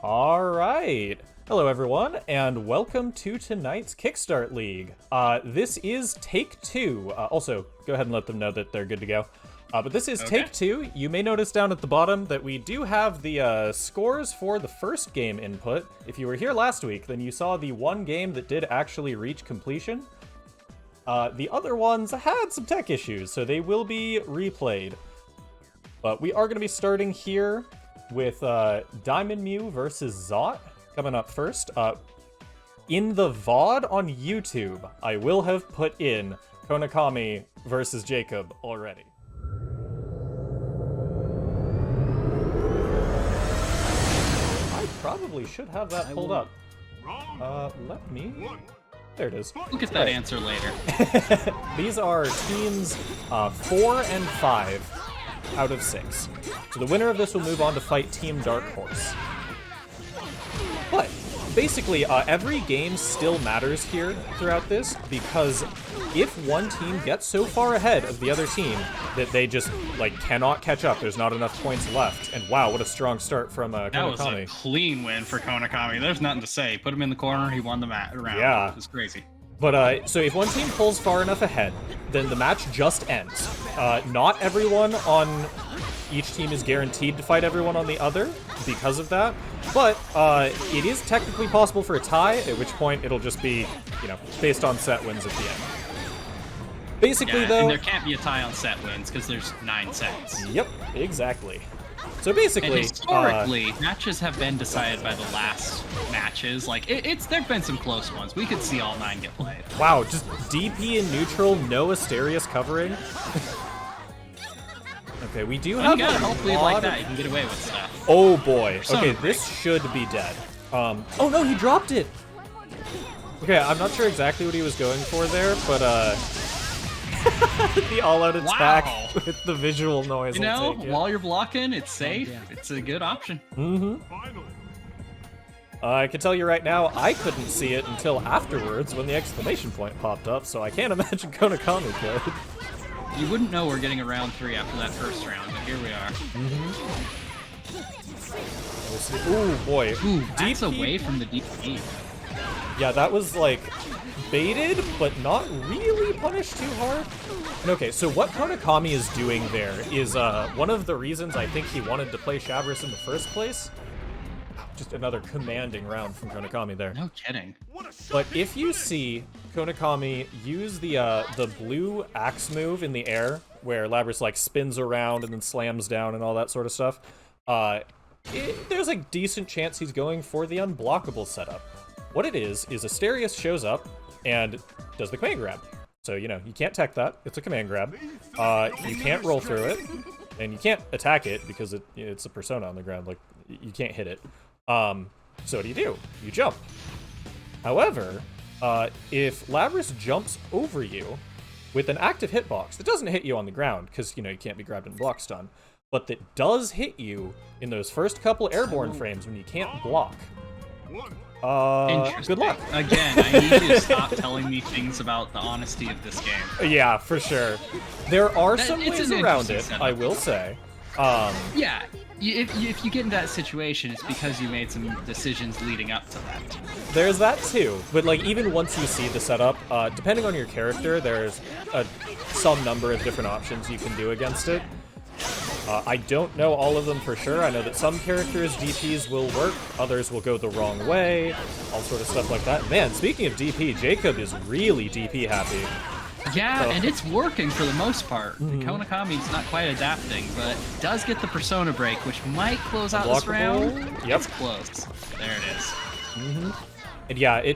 All right. Hello, everyone, and welcome to tonight's Kickstart League. This is Take 2. Also, go ahead and let them know that they're good to go. But this is Take 2. You may notice down at the bottom that we do have the scores for the first game input. If you were here last week, then you saw the one game that did actually reach completion. The other ones had some tech issues, so they will be replayed. But we are going to be starting here with Diamond Mew versus Zot coming up first. In the VOD on YouTube, I will have put in Konakami versus Jacob already. I probably should have that pulled up. Let me... There it is. We'll get that answer later. These are teams 4 and 5 out of 6. So the winner of this will move on to fight Team Dark Horse. But basically, every game still matters here throughout this, because if one team gets so far ahead of the other team that they just cannot catch up, there's not enough points left. And wow, what a strong start from Konakami. That was a clean win for Konakami. There's nothing to say. Put him in the corner, he won the round. Yeah. It's crazy. But, so if one team pulls far enough ahead, then the match just ends. Not everyone on each team is guaranteed to fight everyone on the other because of that, but it is technically possible for a tie, at which point it'll just be, based on set wins at the end. Basically, though... and there can't be a tie on set wins, because there's 9 sets. Yep, exactly. So basically... And historically, matches have been decided by the last matches. There've been some close ones. We could see all 9 get played. Wow, just DP in neutral, no Asterius covering. Okay, we do have hopefully like that, you can get away with stuff. Oh boy. Okay, this should be dead. Oh no, he dropped it! Okay, I'm not sure exactly what he was going for there, but the all-out attack with the visual noise. While you're blocking, it's safe. It's a good option. Mm-hmm. I can tell you right now, I couldn't see it until afterwards when the exclamation point popped up, so I can't imagine Konakami could. You wouldn't know we're getting a round 3 after that first round, but here we are. Mm-hmm. Ooh, boy. Ooh, that's away from the DP. Yeah, that was, baited, but not really punished too hard. And okay, so what Konakami is doing there is one of the reasons I think he wanted to play Shabris in the first place. Just another commanding round from Konakami there. No kidding. But if you see Konakami use the blue axe move in the air, where Labris spins around and then slams down and all that sort of stuff, there's a decent chance he's going for the unblockable setup. What it is Asterius shows up and does the command grab. So, you can't tech that. It's a command grab. You can't roll through it, and you can't attack it because it's a persona on the ground. You can't hit it. So what do? You jump. However, if Labris jumps over you with an active hitbox that doesn't hit you on the ground, because, you can't be grabbed and block stun, but that does hit you in those first couple airborne frames when you can't block, good luck. Again, I need you to stop telling me things about the honesty of this game. Yeah, for sure. There are some ways around it, I will say. Yeah. If you get into that situation, it's because you made some decisions leading up to that. There's that too, but even once you see the setup, depending on your character, there's some number of different options you can do against it. I don't know all of them for sure. I know that some characters' DPs will work, others will go the wrong way, all sort of stuff like that. Man, speaking of DP, Jacob is really DP happy. Yeah, and it's working for the most part. Konakami's not quite adapting, but does get the persona break, which might close out this round. Yep. It's close. There it is. And yeah,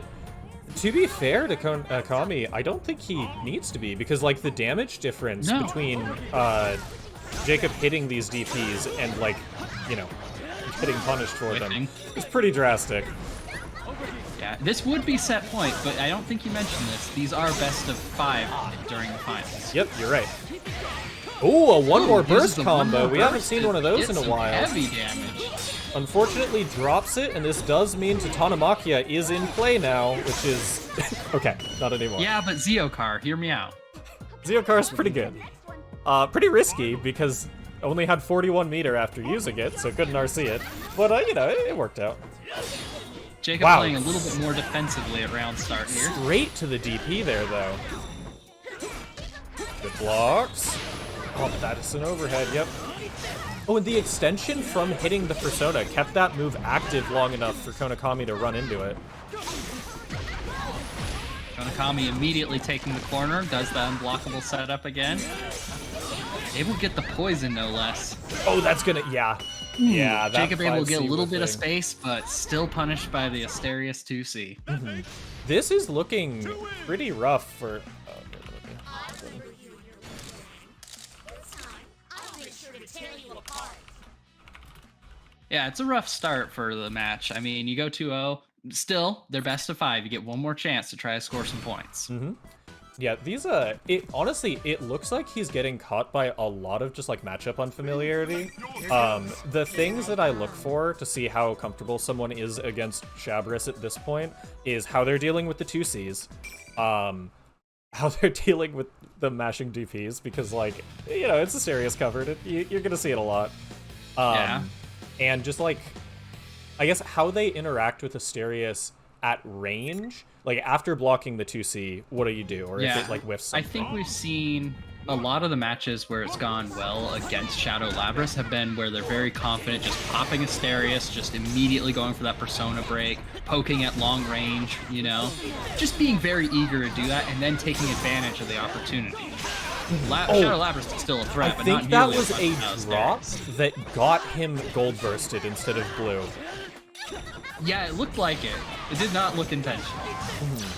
to be fair to Konakami, I don't think he needs to be, because the damage difference between Jacob hitting these DPs and getting punished for them is pretty drastic. Yeah, this would be set point, but I don't think you mentioned this. These are best of 5 during the finals. Yep, you're right. Ooh, a one more burst combo. We haven't seen one of those in a while. Heavy damage. Unfortunately, drops it, and this does mean Tatanamakia is in play now, which is... okay, not anymore. Yeah, but Zeokar, hear me out. Zeokar is pretty good. Pretty risky, because only had 41 meter after using it, so couldn't RC it. But, you know, it worked out. Jacob playing a little bit more defensively at round start here. Straight to the DP there, though. Good blocks. Oh, that is an overhead, yep. Oh, and the extension from hitting the Persona kept that move active long enough for Konakami to run into it. Konakami immediately taking the corner, does the unblockable setup again. Able to get the poison, no less. Oh, that's gonna, yeah. Yeah, that Jacob able to get a little bit of thing. space, but still punished by the Asterius 2C. This is looking pretty rough for... Yeah, it's a rough start for the match. I mean, you go 2-0, still, they're best of 5. You get one more chance to try to score some points. Yeah, these, honestly, it looks like he's getting caught by a lot of just, like, matchup unfamiliarity. The things that I look for to see how comfortable someone is against Shabris at this point is how they're dealing with the 2Cs, how they're dealing with the mashing DPs, because, like, you know, it's Asterius covered. You're gonna see it a lot. Yeah. And just, like, I guess how they interact with Asterius at range, like after blocking the 2C, what do you do? Or if it like whiffs something? I think we've seen a lot of the matches where it's gone well against Shadow Labras have been where they're very confident, just popping Asterius, just immediately going for that Persona break, poking at long range, you know? Just being very eager to do that and then taking advantage of the opportunity. Shadow Labras is still a threat, but not nearly as much I think that was a drop that got him gold bursted instead of blue. Yeah, it looked like it. It did not look intentional.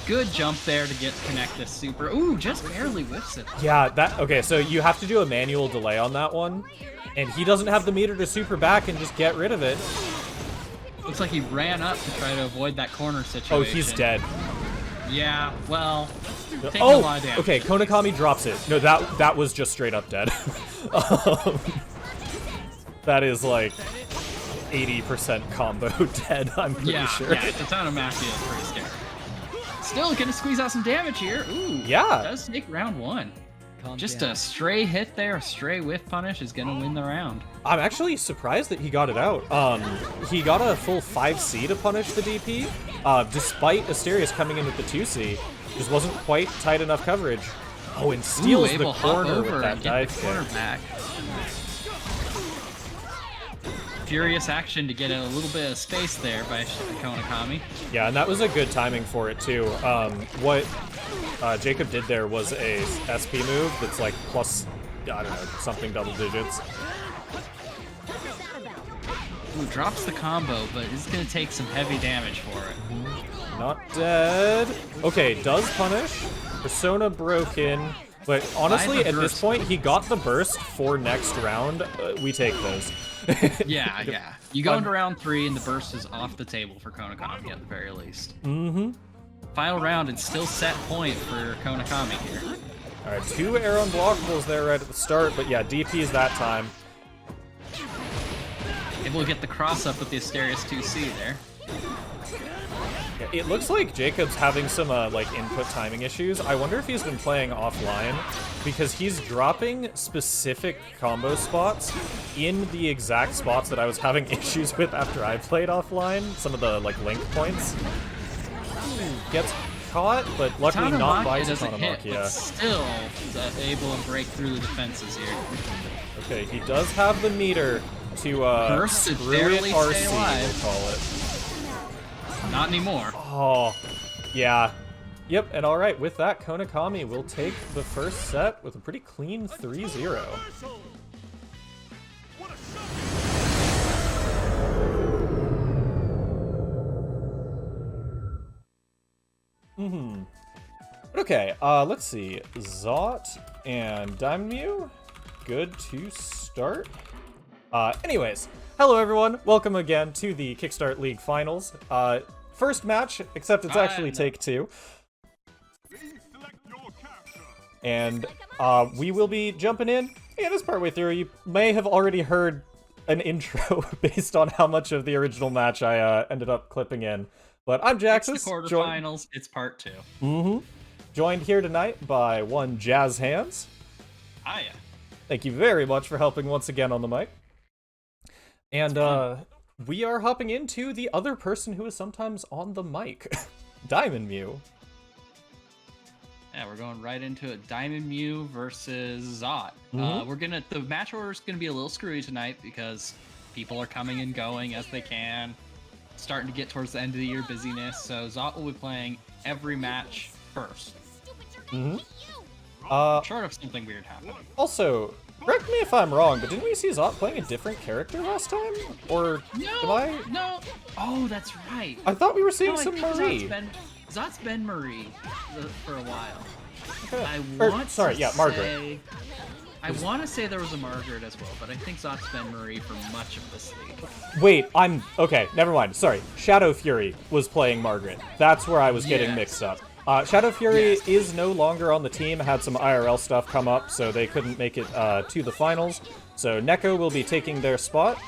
Good jump there to connect this super. Ooh, just barely whiffs it. Yeah, okay, so you have to do a manual delay on that one, and he doesn't have the meter to super back and just get rid of it. Looks like he ran up to try to avoid that corner situation. Oh, he's dead. Yeah, well, taking a lot of damage. Okay, Konakami drops it. No, that was just straight up dead. That is like 80% combo dead, I'm pretty sure. Yeah, the town of Mafia is pretty scary. Still gonna squeeze out some damage here. Ooh, yeah. Does take round 1. Just a stray hit there, a stray whiff punish is gonna win the round. I'm actually surprised that he got it out. He got a full 5C to punish the DP, despite Asterius coming in with the 2C. Just wasn't quite tight enough coverage. Oh, and steals the corner with that dive kick. Back. Furious action to get a little bit of space there by Konakami. Yeah, and that was a good timing for it too. What Jacob did there was a SP move that's like plus, I don't know, something double digits. Ooh, drops the combo, but it's gonna take some heavy damage for it. Not dead. Okay, does punish. Persona broken. But honestly, at this point, he got the burst for next round. We take those. Yeah. You go into round 3, and the burst is off the table for Konakami at the very least. Final round, and still set point for Konakami here. All right, 2 air unblockables there right at the start, but yeah, DP's that time. Able to get the cross up with the Asterius 2C there. It looks like Jacob's having some like input timing issues. I wonder if he's been playing offline, because he's dropping specific combo spots in the exact spots that I was having issues with after I played offline. Some of the like link points. Gets caught, but luckily not by Tatanamakia. Still able to break through the defenses here. Okay, he does have the meter to screw it RC, we'll call it. Not anymore. Oh, yeah. Yep, and all right, with that, Konakami will take the first set with a pretty clean 3-0. Okay, let's see. Zot and Diamond Mew, good to start. Anyways, hello everyone, welcome again to the Kickstart League Finals. First match, except it's actually take 2. And we will be jumping in. Yeah, this partway through, you may have already heard an intro based on how much of the original match I ended up clipping in. But I'm Jaxus. It's the quarterfinals, it's part 2. Joined here tonight by one Jazz Hands. Hiya. Thank you very much for helping once again on the mic. And we are hopping into the other person who is sometimes on the mic, Diamond Mew. Yeah, we're going right into it. Diamond Mew versus Zot. The match order is gonna be a little screwy tonight because people are coming and going as they can. Starting to get towards the end of the year busyness, so Zot will be playing every match first. Short of something weird happening. Also, correct me if I'm wrong, but didn't we see Zot playing a different character last time? Or No. Oh, that's right. I thought we were seeing some Marie. Zot's been Marie for a while. Okay. Margaret. I want to say there was a Margaret as well, but I think Zot's been Marie for much of this league. Wait, okay, never mind. Sorry. Shadow Fury was playing Margaret. That's where I was getting mixed up. Shadow Fury is no longer on the team, had some IRL stuff come up, so they couldn't make it to the finals. So Neko will be taking their spot.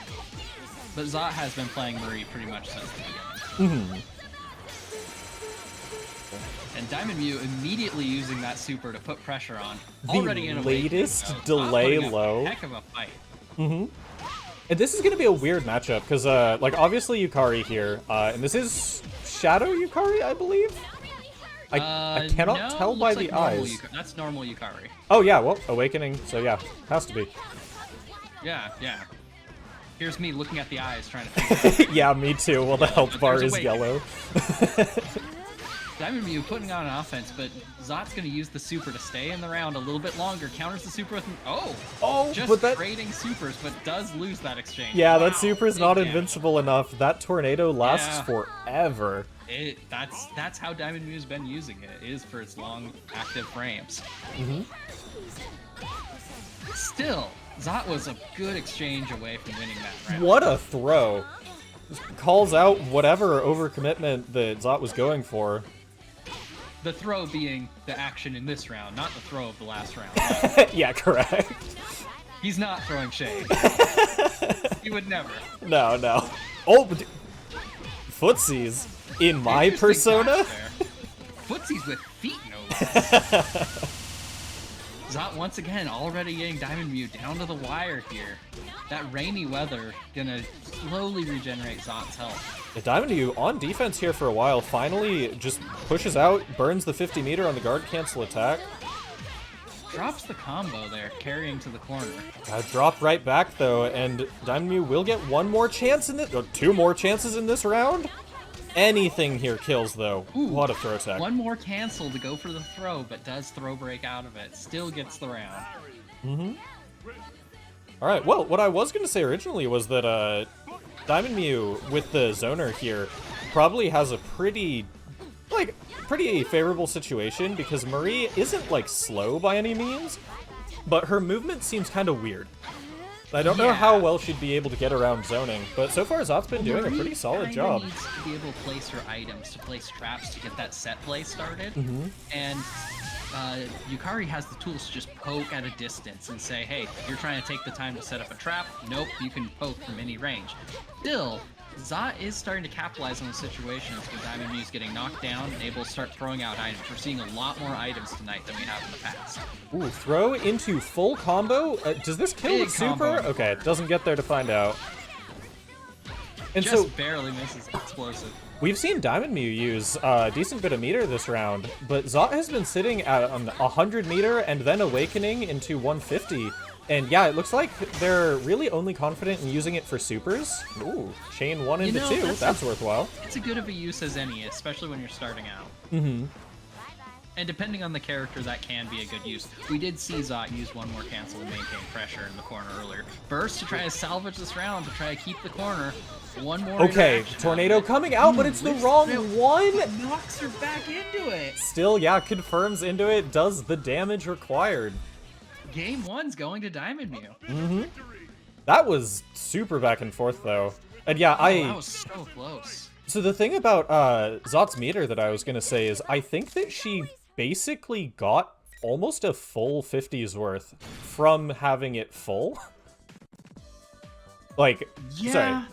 But Zot has been playing Marie pretty much since the beginning. And Diamond Mew immediately using that super to put pressure on. Already in a latest delay low. Heck of a fight. And this is going to be a weird matchup, because, obviously Yukari here, and this is Shadow Yukari, I believe? I cannot tell by the eyes. That's normal Yukari. Oh, yeah, well, Awakening, so yeah, has to be. Yeah. Here's me looking at the eyes trying to think. Yeah, me too, well, the health bar is yellow. Diamond Mew putting on an offense, but Zot's going to use the super to stay in the round a little bit longer. Counters the super with... just trading supers, but does lose that exchange. Yeah, that super's not invincible enough. That tornado lasts forever. That's how Diamond Mew's been using it, is for its long active frames. Still, Zot was a good exchange away from winning that round. What a throw. Just calls out whatever overcommitment that Zot was going for. The throw being the action in this round, not the throw of the last round. Yeah, correct. He's not throwing shade. He would never. No. Oh, footsies in my persona? Footsies with feet, no less. Zot once again already getting Diamond Mew down to the wire here. That rainy weather gonna slowly regenerate Zot's health. Yeah, Diamond Mew on defense here for a while, finally just pushes out, burns the 50 meter on the guard cancel attack. Drops the combo there, carrying to the corner. Drop right back though, and Diamond Mew will get one more chance in this, or two more chances in this round. Anything here kills though. Ooh, what a throw attack. One more cancel to go for the throw, but does throw break out of it. Still gets the round. Alright, well, what I was going to say originally was that Diamond Mew with the zoner here probably has a pretty favorable situation because Marie isn't slow by any means, but her movement seems kind of weird. I don't know how well she'd be able to get around zoning, but so far Zot's been doing a pretty solid job. Needs to be able to place her items, to place traps to get that set play started, and Yukari has the tools to just poke at a distance and say, hey, you're trying to take the time to set up a trap? Nope, you can poke from any range. Still, Zot is starting to capitalize on the situations when Diamond Mew's getting knocked down and able to start throwing out items. We're seeing a lot more items tonight than we have in the past. Ooh, throw into full combo? Does this kill the super? Okay, it doesn't get there to find out. And just barely misses explosive. We've seen Diamond Mew use a decent bit of meter this round, but Zot has been sitting at 100 meter and then awakening into 150. And yeah, it looks like they're really only confident in using it for supers. Ooh, chain 1 into 2, that's worthwhile. It's as good of a use as any, especially when you're starting out. And depending on the character, that can be a good use. We did see Zot use one more cancel to maintain pressure in the corner earlier. Burst to try to salvage this round, to try to keep the corner. One more. Okay, tornado coming out, but it's the wrong one. Knocks her back into it. Still, yeah, confirms into it, does the damage required. Game 1's going to Diamond Mew. That was super back and forth, though. And yeah, that was so close. So the thing about Zot's meter that I was going to say is I think that she basically got almost a full 50's worth from having it full. Sorry,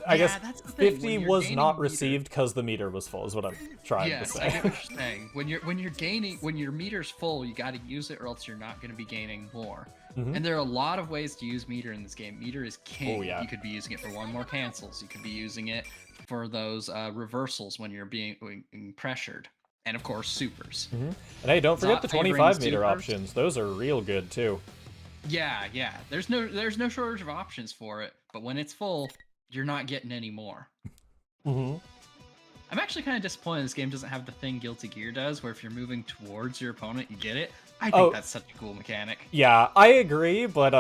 I guess 50 was not received because the meter was full, is what I'm trying to say. I get what you're saying. When your meter's full, you got to use it, or else you're not going to be gaining more. And there are a lot of ways to use meter in this game. Meter is king. Oh, yeah. You could be using it for one more cancels. You could be using it for those reversals when you're being pressured. And of course, supers. And hey, don't forget the Zot favoring 25 meter supers. options. Those are real good too. Yeah, yeah. There's no shortage of options for it, but when it's full, you're not getting any more. I'm actually kind of disappointed this game doesn't have the thing Guilty Gear does, where if you're moving towards your opponent, you get it. I think that's such a cool mechanic. Yeah, I agree, but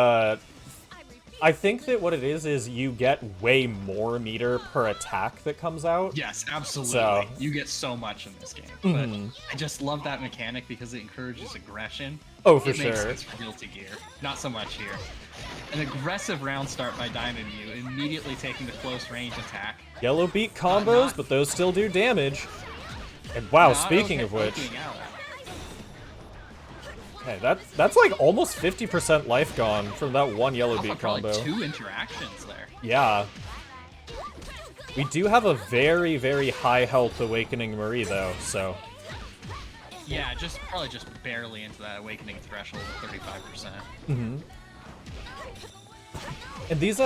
I think that what it is you get way more meter per attack that comes out. Yes, absolutely. So, you get so much in this game. But I just love that mechanic because it encourages aggression. Oh, for It makes sure. sense for Guilty Gear. Not so much here. An aggressive round start by Diamond Mew, immediately taking the close range attack. Yellow beat combos, but those still do damage. And wow, Not speaking okay of which, poking out. hey, that's like almost 50% life gone from that one yellow beat Probably combo. 2 interactions there. Yeah. We do have a very, very high health Awakening Marie though, so. Yeah, probably just barely into that awakening threshold of 35%. And these,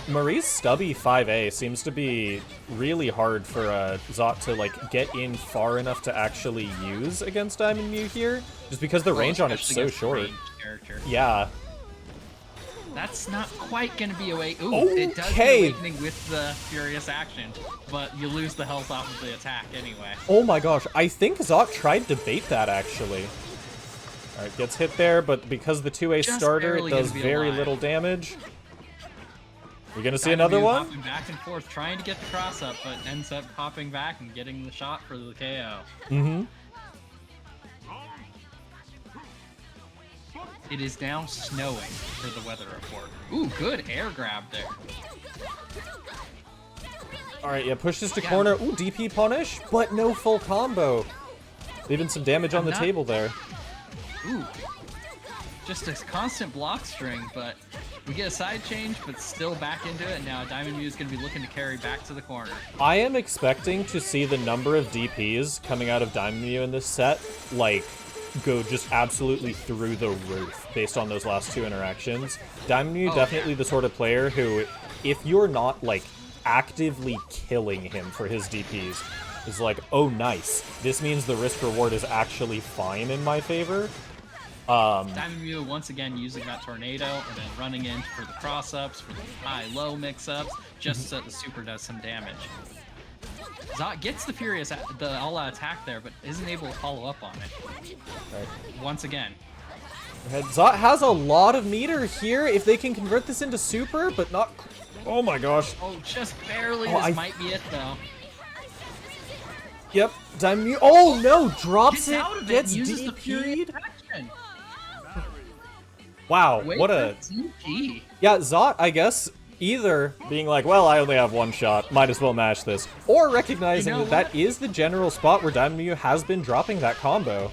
Marie's stubby 5A seems to be really hard for, Zot to, like, get in far enough to actually use against Diamond Mew here, just because the range on it's so Especially short. against a ranged character. Yeah. That's not quite gonna be awake. Ooh, Okay. it does be awakening with the furious action, but you lose the health off of the attack anyway. Oh my gosh, I think Zot tried to bait that, actually. Alright, gets hit there, but because the 2A Just starter, it barely does gonna be very alive. little damage. We're gonna see Diamond another Mew one? hopping back and forth, trying to get the cross up, but ends up hopping back and getting the shot for the KO. It is now snowing for the weather report. Ooh, good air grab there. Alright, yeah, push this to corner. Ooh, DP punish, but no full combo. Leaving some damage on the table there. Ooh. Just a constant block string, but we get a side change, but still back into it. Now Diamond Mew is going to be looking to carry back to the corner. I am expecting to see the number of DPs coming out of Diamond Mew in this set, like, go just absolutely through the roof based on those last 2 interactions. Diamond Mew definitely the sort of player who, if you're not, like, actively killing him for his DPs, is like, oh nice, this means the risk reward is actually fine in my favor. Diamond Mew once again using that tornado and then running in for the cross-ups, for the high-low mix-ups, just so that the super does some damage. Zot gets the the all-out attack there, but isn't able to follow up on it. Right. Once again. Zot has a lot of meter here if they can convert this into super, but not... Oh my gosh. Oh, just barely. This might be it, though. Yep, Diamond Mew... Oh no, drops it, Out of gets it, uses the furious DP'd. action. Wow, Wait, what a... DP. Yeah, Zot, I guess, either being like, well, I only have one shot, might as well match this, or recognizing that is the general spot where Diamond Mew has been dropping that combo.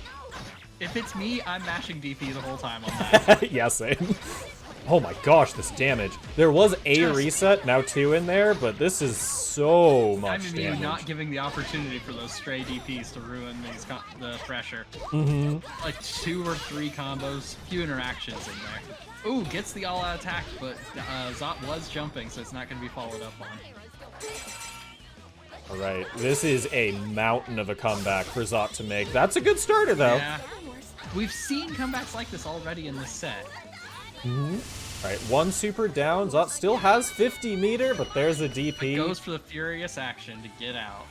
If it's me, I'm mashing DP the whole time on that. Yeah, same. Oh my gosh, this damage. There was a reset, now 2 in there, but this is so much Diamond Mew damage. not giving the opportunity for those stray DPs to ruin the pressure. Like 2 or 3 combos, few interactions in there. Ooh, gets the all-out attack, but Zot was jumping, so it's not going to be followed up on. Alright, this is a mountain of a comeback for Zot to make. That's a good starter, though. Yeah. We've seen comebacks like this already in this set. Alright, 1 super down. Zot still has 50 meter, but there's a DP. Goes for the furious action to get out.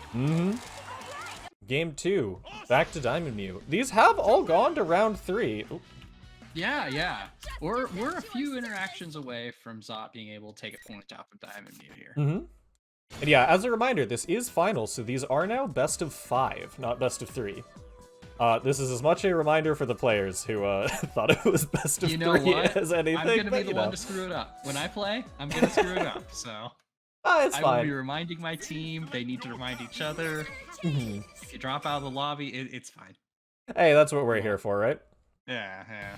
Game 2. Back to Diamond Mew. These have all gone to round 3. Oop. Yeah, yeah. We're a few interactions away from Zot being able to take a point off of Diamond Mew here. And yeah, as a reminder, this is finals, so these are now best of 5, not best of 3. This is as much a reminder for the players who thought it was best of 3 as anything. I'm gonna be the one to screw it up. When I play, I'm gonna screw it up, so... It's I fine. will be reminding my team, they need to remind each other. If you drop out of the lobby, it's fine. Hey, that's what we're here for, right? Yeah, yeah.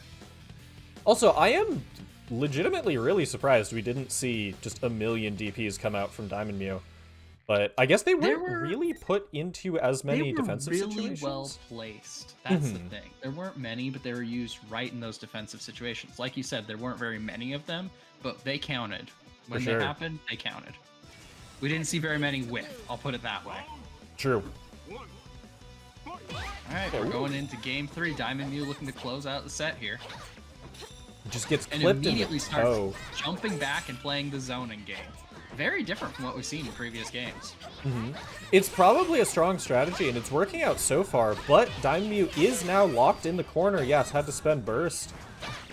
Also, I am legitimately really surprised we didn't see just a million DPs come out from Diamond Mew. But I guess they They weren't were- really put into as many defensive really situations. well placed. That's the thing. There weren't many, but they were used right in those defensive situations. Like you said, there weren't very many of them, but they counted. When sure. they happened, they counted. We didn't see very many whiff, I'll put it that way. True. Alright, we're going into game 3. Diamond Mew looking to close out the set here. Just gets And clipped immediately in the starts toe. jumping back and playing the zoning game. Very different from what we've seen in previous games. It's probably a strong strategy, and it's working out so far, but Diamond Mew is now locked in the corner. Yes, had to spend burst.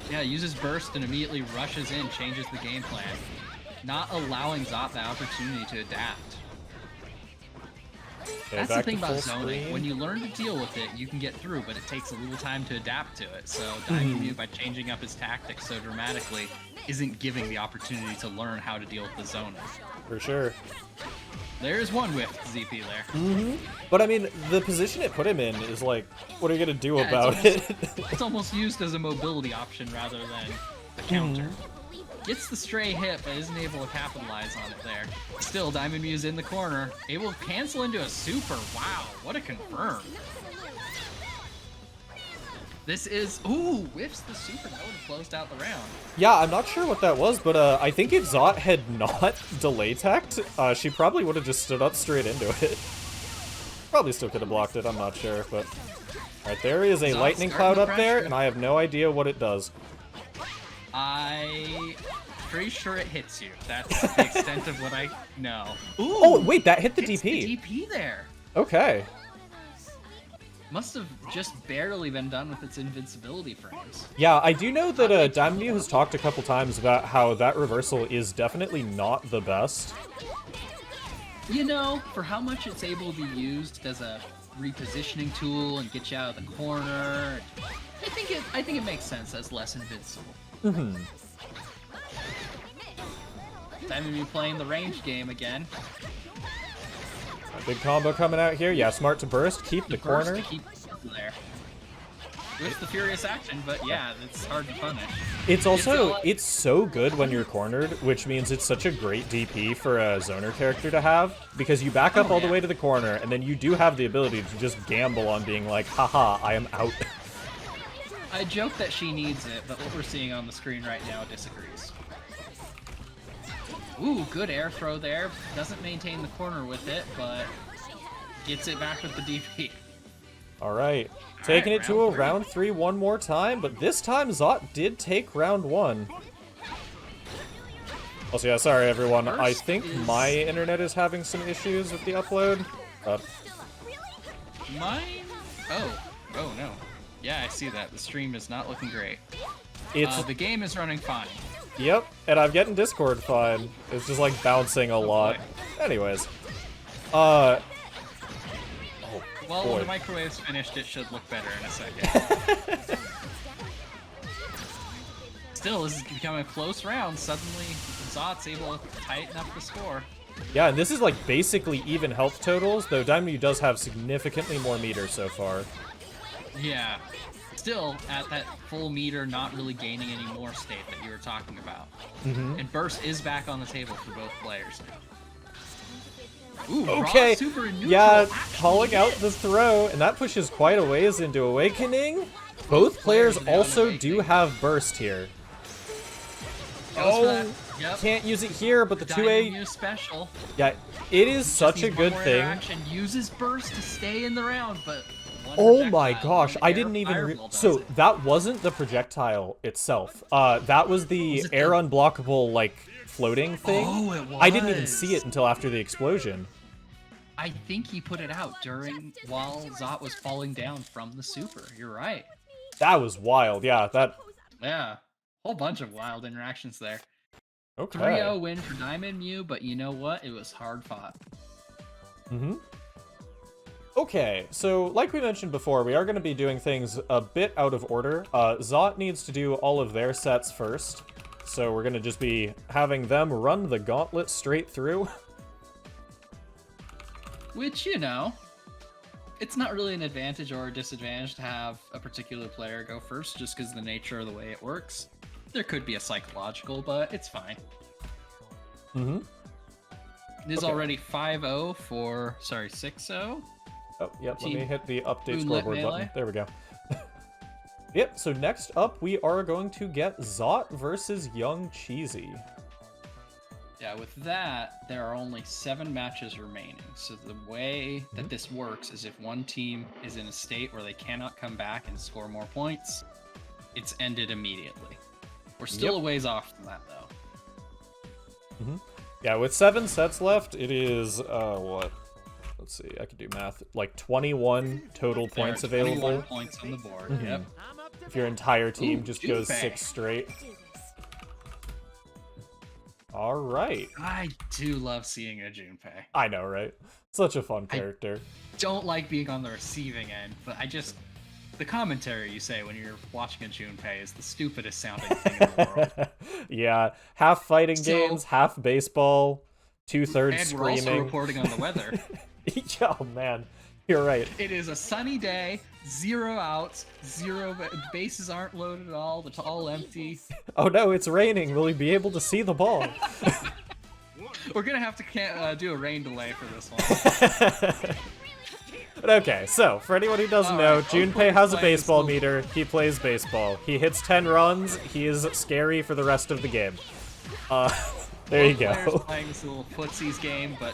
Yeah, uses burst and immediately rushes in, changes the game plan. Not allowing Zot the opportunity to adapt. Okay, That's the back thing to about full zoning. screen. When you learn to deal with it, you can get through, but it takes a little time to adapt to it. So Diamond Mew, by changing up his tactics so dramatically, isn't giving the opportunity to learn how to deal with the zoning. For sure. There's one whiff ZP there. But I mean, the position it put him in is like, what are you gonna do Yeah, about it's it? It's almost used as a mobility option rather than a counter. Gets the stray hit, but isn't able to capitalize on it there. Still, Diamond Mew's in the corner, able to cancel into a super. Wow, what a confirm. This is, ooh, whiffs the super note and closed out the round. Yeah, I'm not sure what that was, but I think if Zot had not delay teched, she probably would have just stood up straight into it. Probably still could have blocked it, I'm not sure, but... Alright, there is a Zot's lightning starting cloud to up there, pressure. and I have no idea what it does. I'm pretty sure it hits you. That's the extent of what I know. Ooh, Oh, wait, that hit the hits DP. the DP there. Okay. Must have just barely been done with its invincibility frames. Yeah, I do know that Diamond Mew has talked a couple times about how that reversal is definitely not the best. You know, for how much it's able to be used as a repositioning tool and get you out of the corner, I think it makes sense as less invincible. Diamond Mew playing the range game again. A big combo coming out here. Yeah, smart to burst, keep the Burst corner. to keep there. With the furious action, but yeah, it's hard to punish. It's also, a- it's so good when you're cornered, which means it's such a great DP for a zoner character to have, because you back up all the yeah. way to the corner, and then you do have the ability to just gamble on being like, haha, I am out. I joke that she needs it, but what we're seeing on the screen right now disagrees. Ooh, good air throw there. Doesn't maintain the corner with it, but gets it back with the DP. Alright, taking it to a round three. round 3 one more time, but this time Zot did take round 1. Also, yeah, sorry everyone, I First think is- my internet is having some issues with the upload. Mine? Oh no. Yeah, I see that. The stream is not looking great. It's, The game is running fine. yep, and I'm getting Discord fine. It's just like bouncing a lot. boy. Anyways, Well, boy. when the microwave's finished, it should look better in a second. Still, this is becoming a close round. Suddenly, Zot's able to tighten up the score. yeah, and this is like basically even health totals, though Diamond Mew does have significantly more meter so far. Yeah. Still, at that full meter, not really gaining any more state that you were talking about. And Burst is back on the table for both players now. Ooh, raw Okay, super and neutral yeah, actually calling out hit. the throw, and that pushes quite a ways into Awakening. Both players players down also Awakening. do have Burst here. Goes for that. Yep. Can't use it here, but the Diamond 2A, Mew special. yeah, it is Just such a needs one good more thing. interaction. Uses Burst to stay in the round, but one Oh my projectile, gosh, one I air didn't even fireball does so it. that wasn't the projectile itself. That was the Was it air the- unblockable like floating thing. Oh, it I didn't even was. see it until after the explosion. I think he put it out while Zot was falling down from the super. You're right. That was wild. Yeah, that Yeah. Whole bunch of wild interactions there. okay. 3-0 win for Diamond Mew, but you know what? It was hard fought. Okay, so like we mentioned before, we are going to be doing things a bit out of order. Zot needs to do all of their sets first, so we're going to just be having them run the gauntlet straight through. Which, you know, it's not really an advantage or a disadvantage to have a particular player go first just because of the nature of the way it works. There could be a psychological, but it's fine. It is already 5-0 for, sorry, 6-0. Oh, yep, let Team me hit the update Moonlit scoreboard melee. button. There we go. Yep, so next up we are going to get Zot versus Young Cheesy. Yeah, with that, there are only 7 matches remaining. So the way that this works is if one team is in a state where they cannot come back and score more points, it's ended immediately. We're still a ways off from that, though. Yeah, with 7 sets left, it is, what? Let's see, I can do math. Like 21 total There points are 21 available. points on the board, yep. If your entire team just goes Junpei. 6 straight. All right. I do love seeing a Junpei. I know, right? Such a fun character. Don't like being on the receiving end, but the commentary you say when you're watching a Junpei is the stupidest sounding thing in the world. Yeah, half fighting games, half baseball, 2/3 And screaming. we're also reporting on the weather. Oh man, you're right. It is a sunny day, 0 outs, bases aren't loaded at all, it's all empty. Oh no, it's raining. Will we be able to see the ball? We're gonna have to do a rain delay for this one. But okay, so for anyone who doesn't know, Junpei has a baseball meter. He plays baseball. He hits 10 runs. He is scary for the rest of the game. There you Players go. playing this little footsies game, but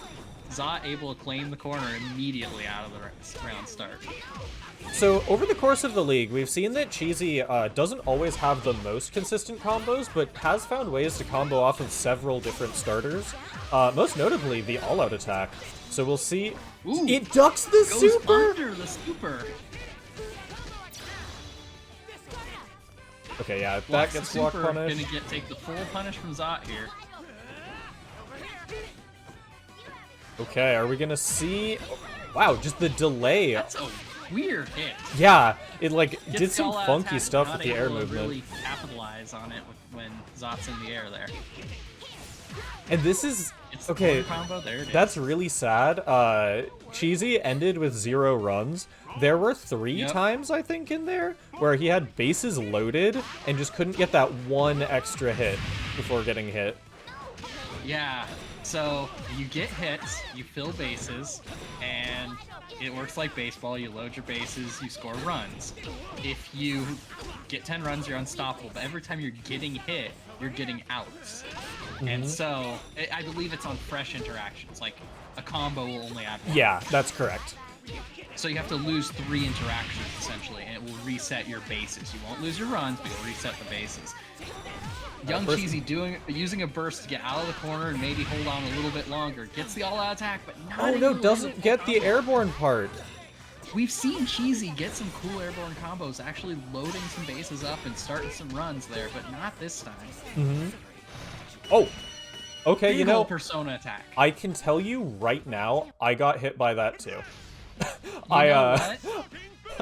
Zot able to claim the corner immediately out of the round start. So over the course of the league, we've seen that Cheesy doesn't always have the most consistent combos, but has found ways to combo off of several different starters. Most notably, the all-out attack. So we'll see. Ooh, it ducks the goes super! under the super. Okay, yeah, that Blocks gets the block super, punish. Gonna take the full punish from Zot here. Okay, are we gonna see... Wow, just the delay. That's a weird hit. Yeah, it like Gets did the some all-out funky attack, stuff not with the air able to movement. Really capitalize on it when Zot's in the air there. And this is... It's the okay, corner combo. There it is. that's really sad. Cheesy ended with 0 runs. There were 3 times, I think, in there where he had bases loaded and just couldn't get that one extra hit before getting hit. Yeah, so you get hits, you fill bases, and it works like baseball. You load your bases, you score runs. If you get 10 runs, you're unstoppable, but every time you're getting hit, you're getting outs. And so, I believe it's on fresh interactions, like a combo will only add 1. Yeah, that's correct. So you have to lose 3 interactions, essentially, and it will reset your bases. You won't lose your runs, but you'll reset the bases. Young Cheesy using a burst to get out of the corner and maybe hold on a little bit longer. Gets the all-out attack, but not Oh no, doesn't get the airborne part. We've seen Cheesy get some cool airborne combos, actually loading some bases up and starting some runs there, but not this time. Oh, okay, you Big know, ol' Persona attack. I can tell you right now, I got hit by that too.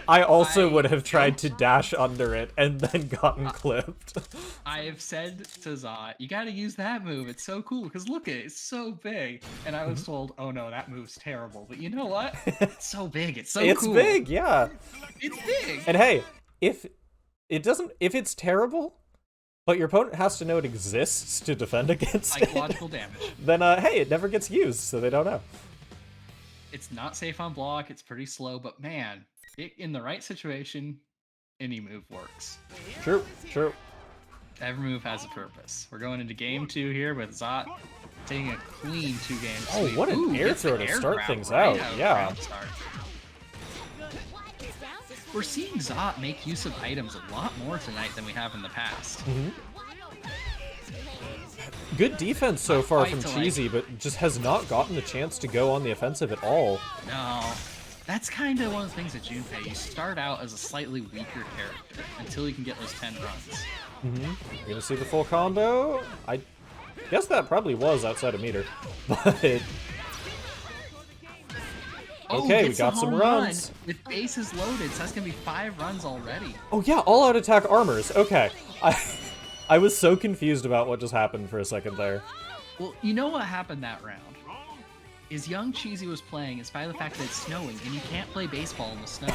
I also would have tried to dash under it and then gotten clipped. I have said to Zot, you gotta use that move, it's so cool, because look at it, it's so big. And I was told, oh no, that move's terrible. But you know what? It's so big, it's so It's cool. big, yeah. It's big! And hey, if it's terrible, but your opponent has to know it exists to defend against Psychological damage. then hey, it never gets used, so they don't know. It's not safe on block, it's pretty slow, but man, in the right situation, any move works. True, true. Every move has a purpose. We're going into game 2 here with Zot taking a clean 2-game Oh, sweep. what an Ooh, air gets the throw to air start grab things right out, of yeah. round start. We're seeing Zot make use of items a lot more tonight than we have in the past. Good defense so far from to, Cheesy, but just has not gotten the chance to go on the offensive at all. No, that's kind of one of the things at Junpei. You start out as a slightly weaker character until you can get those 10 runs. You're gonna see the full combo? I guess that probably was outside of meter, but... Okay, we got some runs. With bases loaded, so that's gonna be 5 runs already. Oh yeah, all-out attack armors. Okay, I was so confused about what just happened for a second there. Well, you know what happened that round? Is Young Cheesy was playing in spite of the fact that it's snowing, and you can't play baseball in the snow.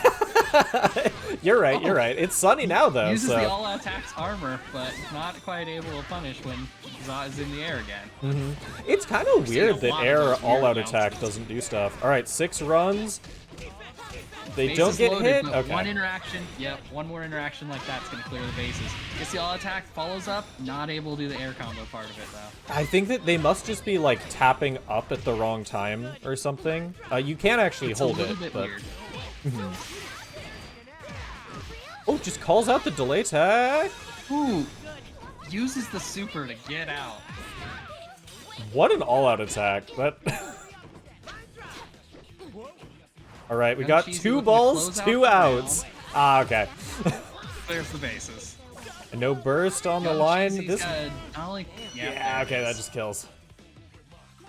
You're right, you're right. It's sunny now, though, Uses so... the all-out attacks armor, but not quite able to punish when Zot is in the air again. It's kind of weird that air those weird all-out attack announcements. doesn't do stuff. Alright, 6 runs. They Bases don't get loaded, hit? but Okay. one interaction, yep, one more interaction like that's gonna clear the bases. Gets the all attack, follows up, not able to do the air combo part of it though. I think that they must just be, like, tapping up at the wrong time or something. You can actually It's hold a little it, bit but... weird. Oh, just calls out the delay tag. Ooh, uses the super to get out. What an all-out attack. That... Alright, we got Cheesy 2 looking to balls, close out 2 the outs. round. Ah, okay. Clears the bases. No burst on the Young line. Cheesy's This... got not only, Yeah, okay, there it that is. just kills.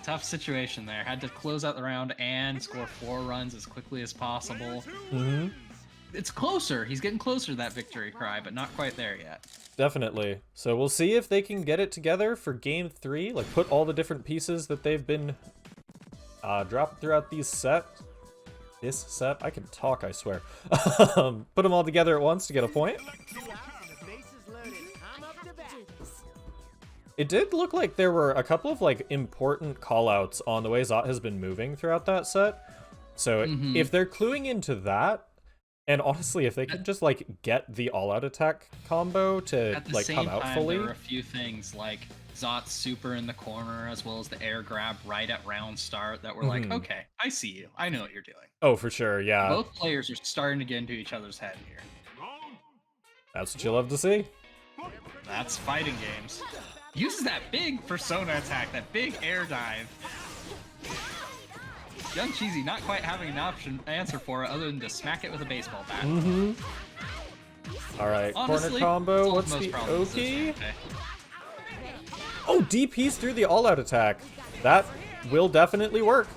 Tough situation there. Had to close out the round and score 4 runs as quickly as possible. It's closer. He's getting closer to that victory cry, but not quite there yet. Definitely. So we'll see if they can get it together for game 3. Like, put all the different pieces that they've been dropped throughout this set. I can talk, I swear. Put them all together at once to get a point. It did look like there were a couple of, like, important callouts on the way Zot has been moving throughout that set. So if they're cluing into that, and honestly, if they could just, like, get the all-out attack combo to, At the like, same come out time, fully... there were a few things like Zot's super in the corner, as well as the air grab right at round start that were like, okay, I see you. I know what you're doing. Oh, for sure, yeah. Both players are starting to get into each other's head here. That's what you love to see. That's fighting games. Uses that big persona attack, that big air dive. Young Cheesy not quite having an answer for it other than to smack it with a baseball bat. Alright, Honestly, corner combo. solves What's most the problems this Oki? way. Okay. Oh, DP's through the all-out attack. That will definitely work.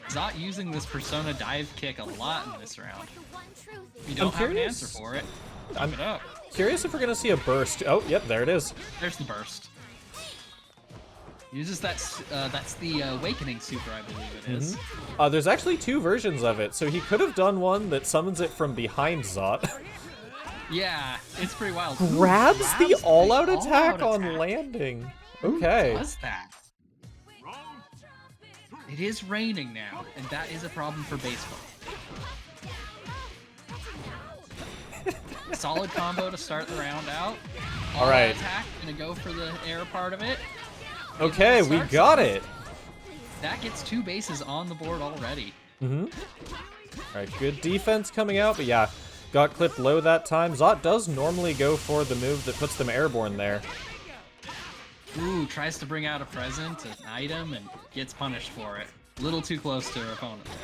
Zot using this persona dive kick a lot in this round. If you don't have an curious. answer for it, I'm pump it up. curious if we're gonna see a burst. Oh, yep, there it is. There's the burst. Uses that's the awakening super, I believe it is. There's actually 2 versions of it, so he could have done one that summons it from behind Zot. Yeah, it's pretty wild. Grabs the all-out all-out attack on attack. landing. Who Okay. does that? It is raining now, and that is a problem for baseball. Solid combo to start the round out. All right. Attack, gonna go for the air part of it. Okay, we got it. That gets 2 bases on the board already. Alright, good defense coming out, but yeah, got clipped low that time. Zot does normally go for the move that puts them airborne there. Ooh, tries to bring out a present, an item, and gets punished for it. A little too close to her opponent there.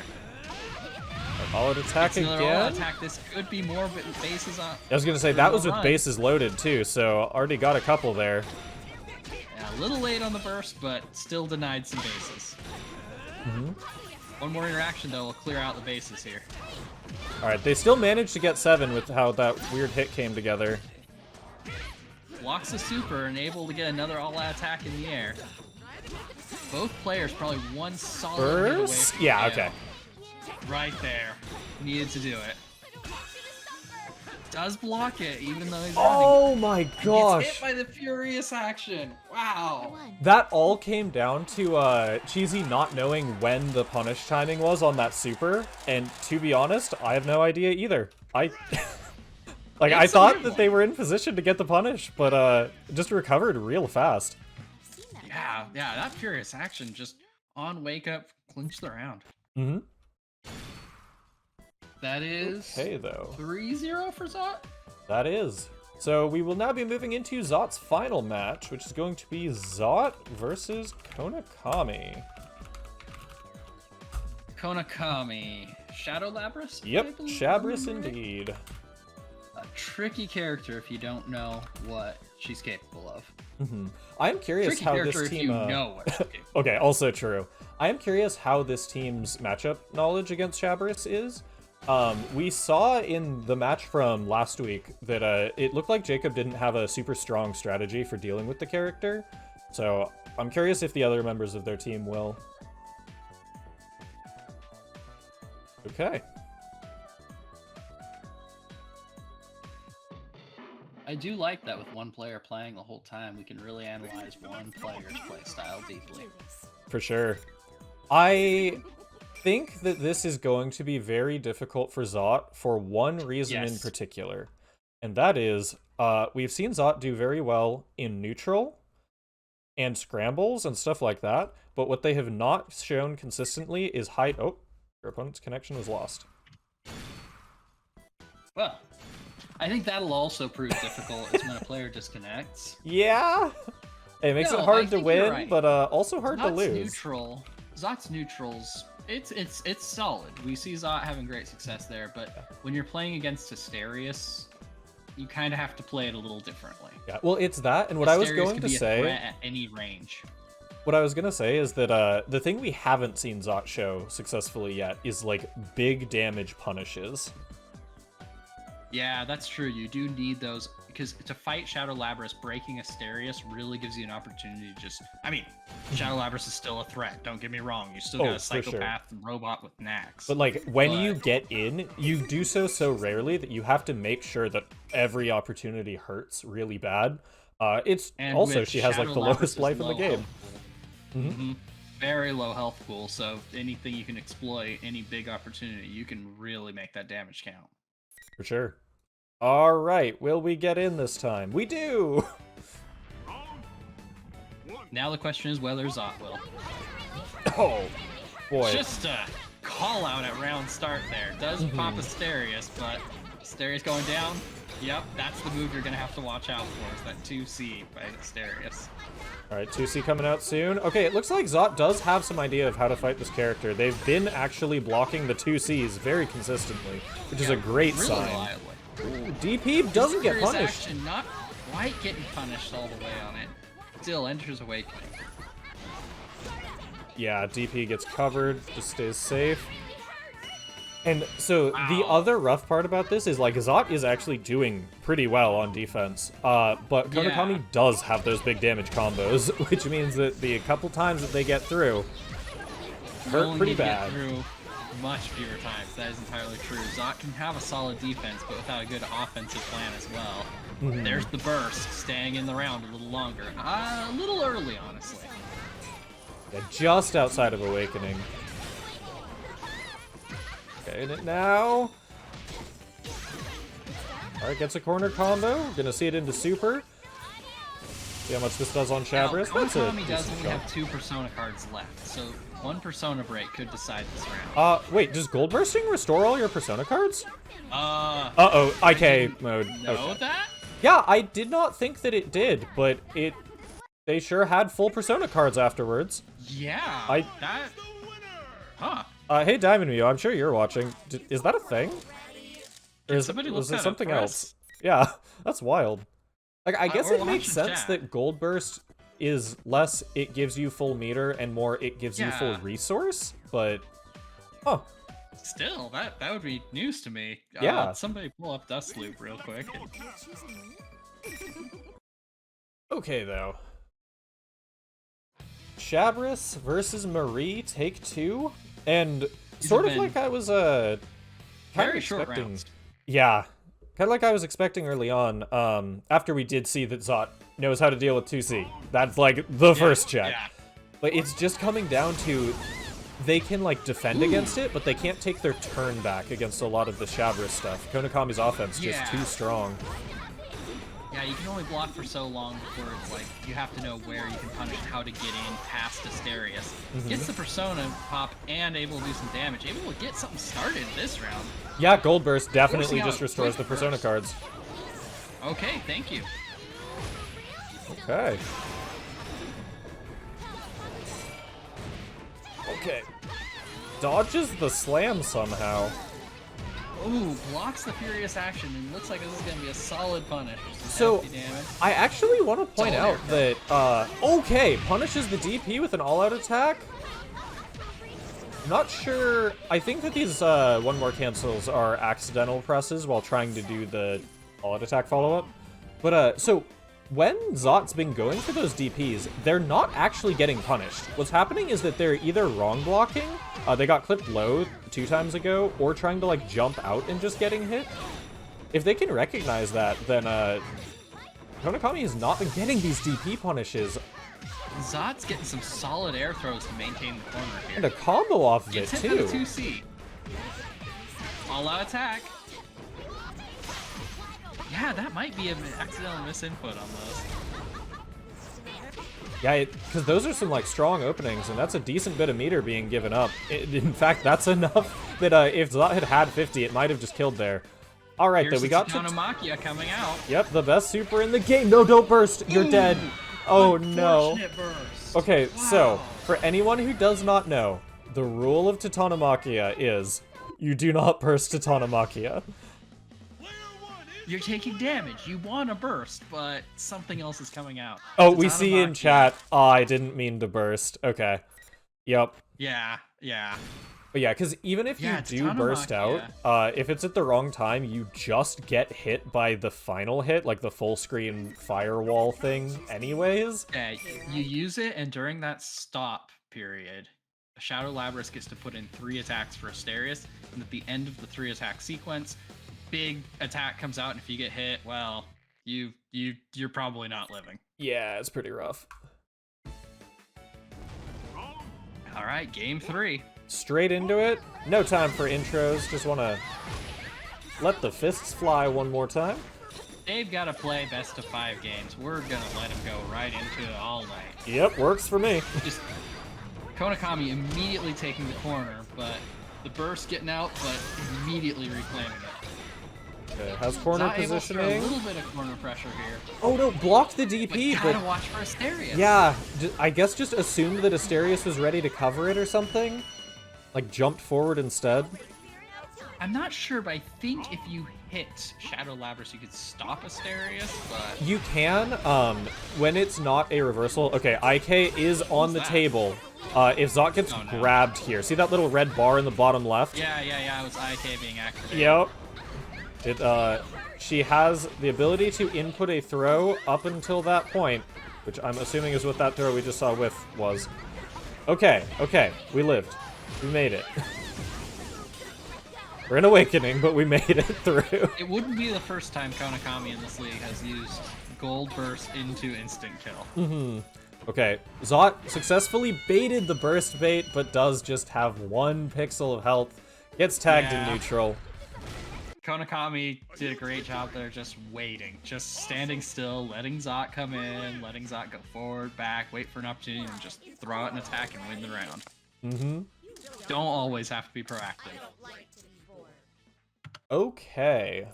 All-out attack Gets another all-out again. attack. This could be more bases on. I was gonna say, that was with run. bases loaded too, so already got a couple there. Yeah, a little late on the burst, but still denied some bases. One more interaction, though, will clear out the bases here. Alright, they still managed to get 7 with how that weird hit came together. Blocks the super and able to get another all-out attack in the air. Both players probably one solid hit away Burst? from Yeah, KO. okay. Right there. Needed to do it. Does block it, even though he's Oh my running. Gets gosh! hit by the furious action. Wow. That all came down to Cheesy not knowing when the punish timing was on that super, and to be honest, I have no idea either. I I It's a thought weird that one. they were in position to get the punish, but just recovered real fast. Yeah, that furious action just on wake up, clinched the round. That is Okay, though. 3-0 for Zot. That is. So we will now be moving into Zot's final match, which is going to be Zot versus Konakami. Konakami. Shadow Labras? I Yep, believe Shabris I remember right? indeed. A tricky character if you don't know what she's capable of. I'm curious Tricky how character this if team. you know what she's capable Okay, also true. I am curious how this team's matchup knowledge against Shabris is. We saw in the match from last week that it looked like Jacob didn't have a super strong strategy for dealing with the character. So I'm curious if the other members of their team will. Okay. I do like that with one player playing the whole time, we can really analyze one player's playstyle deeply. For sure. I think that this is going to be very difficult for Zot for one reason in particular. And that is, we've seen Zot do very well in neutral and scrambles and stuff like that, but what they have not shown consistently is high... Oh, your opponent's connection was lost. Well, I think that'll also prove difficult is when a player disconnects. Yeah! It makes it hard to win, right. but also hard to lose. Zot's neutrals, it's solid. We see Zot having great success there, but when you're playing against Asterius, you kind of have to play it a little differently. Yeah, well, it's that, and what I was going to say... threat at any range. What I was going to say is that the thing we haven't seen Zot show successfully yet is, like, big damage punishes. Yeah, that's true. You do need those, because to fight Shadow Labrys, breaking Asterius really gives you an opportunity to just... I mean, Shadow Labrys is still a threat, don't get me wrong. You still got a psychopath robot with Nax. But, like, when you get in, you do so rarely that you have to make sure that every opportunity hurts really bad. It's also, she has, like, the lowest life in the game. Very low health pool, so anything you can exploit, any big opportunity, you can really make that damage count. For sure. All right, will we get in this time? We do! Now the question is whether Zot will. Oh, boy. Just a call out at round start there. Does pop Asterius, but Asterius going down? Yep, that's the move you're going to have to watch out for, is that 2C by Asterius. All right, 2C coming out soon. Okay, it looks like Zot does have some idea of how to fight this character. They've been actually blocking the 2Cs very consistently, which is a great sign. Reliably. Ooh, DP doesn't get punished. Action, not quite getting punished all the way on it. Still enters Awakening. Yeah, DP gets covered, just stays safe. And so the other rough part about this is, like, Zot is actually doing pretty well on defense, but Konakami does have those big damage combos, which means that the couple times that they get through hurt pretty bad. Get through much fewer times. That is entirely true. Zot can have a solid defense, but without a good offensive plan as well. There's the burst, staying in the round a little longer. A little early, honestly. Yeah, just outside of Awakening. Getting it now. Alright, gets a corner combo. We're gonna see it into Super. See how much this does on Shabris. Konami does only have 2 Persona cards left, so one Persona break could decide this round. Wait, does Gold Bursting restore all your Persona cards? Uh-oh, IK mode. Know that? Yeah, I did not think that it did, but they sure had full Persona cards afterwards. Yeah, Huh. Hey Diamond Mio, I'm sure you're watching. Is that a thing? Or was it something else? Yeah, that's wild. Like, I guess it makes sense that Gold Burst is less it gives you full meter and more it gives you full resource, but... Huh. Still, that would be news to me. Yeah. Somebody pull up Dust Loop real quick. Okay, though. Shabris versus Marie, take 2. And sort of like I was very short rounds. Yeah. Kind of like I was expecting early on, after we did see that Zot knows how to deal with 2C. That's like the first check. Yeah. But it's just coming down to they can like defend against it, but they can't take their turn back against a lot of the Shabris stuff. Konakami's offense just too strong. Yeah, you can only block for so long before it's like you have to know where you can punish and how to get in past Asterius. Gets the Persona pop and able to do some damage. Able to get something started this round. Yeah, Gold Burst definitely just restores the Persona cards. Okay, thank you. Okay. Okay. Dodges the slam somehow. Ooh, blocks the furious action and looks like this is gonna be a solid punish. So, I actually want to point out that, okay, punishes the DP with an all-out attack. Not sure, I think that these, one more cancels are accidental presses while trying to do the all-out attack follow-up. But, so, when Zot's been going for those DPs, they're not actually getting punished. What's happening is that they're either wrong blocking, they got clipped low 2 times ago, or trying to like jump out and just getting hit. If they can recognize that, then Konakami has not been getting these DP punishes. Zot's getting some solid air throws to maintain the corner here. And a combo off of Gets it, hit too. for the 2C. All-out attack. Yeah, that might be an accidental misinput on those. Yeah, because those are some like strong openings, and that's a decent bit of meter being given up. In fact, that's enough that if Zot had had 50, it might have just killed there. All right, though, we got to... Tanomachia coming out. Yep, the best super in the game. No, don't burst. You're dead. Oh, no. Burst. Okay, Wow. so, for anyone who does not know, the rule of Titanomachia is you do not burst Titanomachia. You're taking damage. You want to burst, but something else is coming out. Oh, we see in chat, I didn't mean to burst. Okay. Yep. Yeah, yeah. But yeah, because even if you do burst out, if it's at the wrong time, you just get hit by the final hit, like the full screen firewall thing anyways. Yeah, you use it, and during that stop period, Shadow Labrys gets to put in 3 attacks for Asterius, and at the end of the 3 attack sequence, big attack comes out, and if you get hit, well, you're probably not living. Yeah, it's pretty rough. All right, game 3. Straight into it. No time for intros. Just want to let the fists fly one more time. They've got to play best of 5 games. We're going to let him go right into it all night. Yep, works for me. Just Konakami immediately taking the corner, but the burst getting out, but immediately reclaiming it. Okay, has corner positioning. A little bit of corner pressure here. Oh no, blocked the DP, but gotta watch for Asterius. Yeah, I guess just assumed that Asterius was ready to cover it or something. Like jumped forward instead. I'm not sure, but I think if you hit Shadow Labrys, you could stop Asterius, but... You can, when it's not a reversal. Okay, IK is on the table. If Zot gets grabbed here, see that little red bar in the bottom left? Yeah, it was IK being activated. Yep. She has the ability to input a throw up until that point, which I'm assuming is what that throw we just saw with was. Okay, we lived. We made it. We're in Awakening, but we made it through. It wouldn't be the first time Konakami in this league has used Gold Burst into instant kill. Mm-hmm. Okay, Zot successfully baited the burst bait, but does just have 1 pixel of health. Gets tagged in neutral. Konakami did a great job there just waiting. Just standing still, letting Zot come in, letting Zot go forward, back, wait for an opportunity, and just throw out an attack and win the round. Mm-hmm. Don't always have to be proactive. Okay.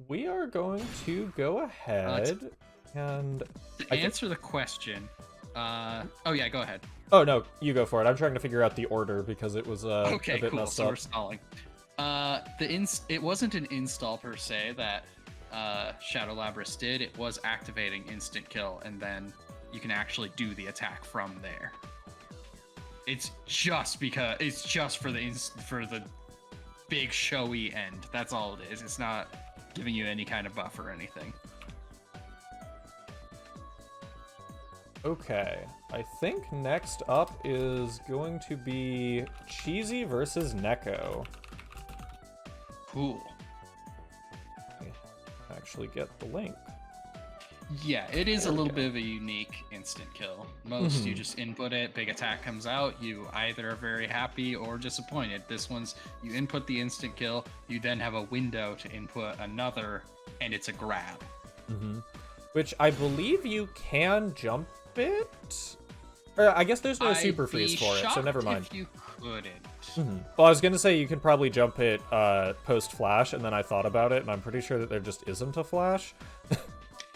We are going to go ahead and... To answer the question, oh yeah, go ahead. Oh no, you go for it. I'm trying to figure out the order because it was a bit messed so up. We're stalling. It wasn't an install per se that Shadow Labrys did. It was activating instant kill, and then you can actually do the attack from there. It's just for the big showy end. That's all it is. It's not giving you any kind of buff or anything. Okay, I think next up is going to be Cheesy versus Neko. Cool. Actually get the link. Yeah, it is a little bit of a unique instant kill. Most you just input it, big attack comes out, you either are very happy or disappointed. This one's you input the instant kill, you then have a window to input another, and it's a grab. Which I believe you can jump it? Or I guess there's no super freeze for it, so never mind. If you couldn't. Well, I was gonna say you can probably jump it post flash, and then I thought about it, and I'm pretty sure that there just isn't a flash.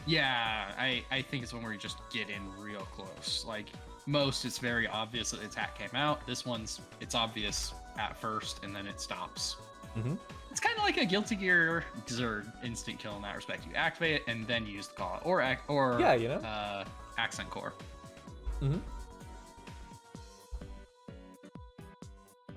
Yeah, I think it's one where you just get in real close. Like, most, it's very obvious that the attack came out. This one's, it's obvious at first, and then it stops. It's kind of like a Guilty Gear Xrd instant kill in that respect. You activate it, and then you use the call. Or yeah, you know? Accent Core.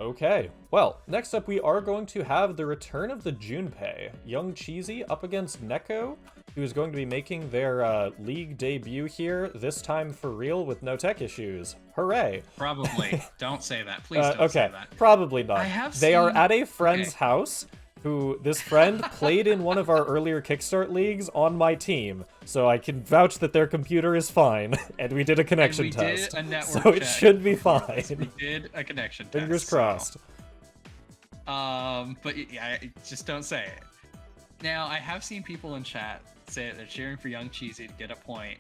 Okay, well, next up we are going to have the return of the Junpei. Young Cheesy up against Neko. who is going to be making their league debut here, this time for real with no tech issues. Hooray! Probably. Don't say that. Please don't say that. Probably not. I have they are seen- at a friend's house, who this friend played in one of our earlier Kickstart leagues on my team, so I can vouch that their computer is fine, and we did a connection test. Did a network so it check. should be fine. We did a connection test. Fingers crossed. But yeah, just don't say it. Now, I have seen people in chat say that they're cheering for Young Cheesy to get a point.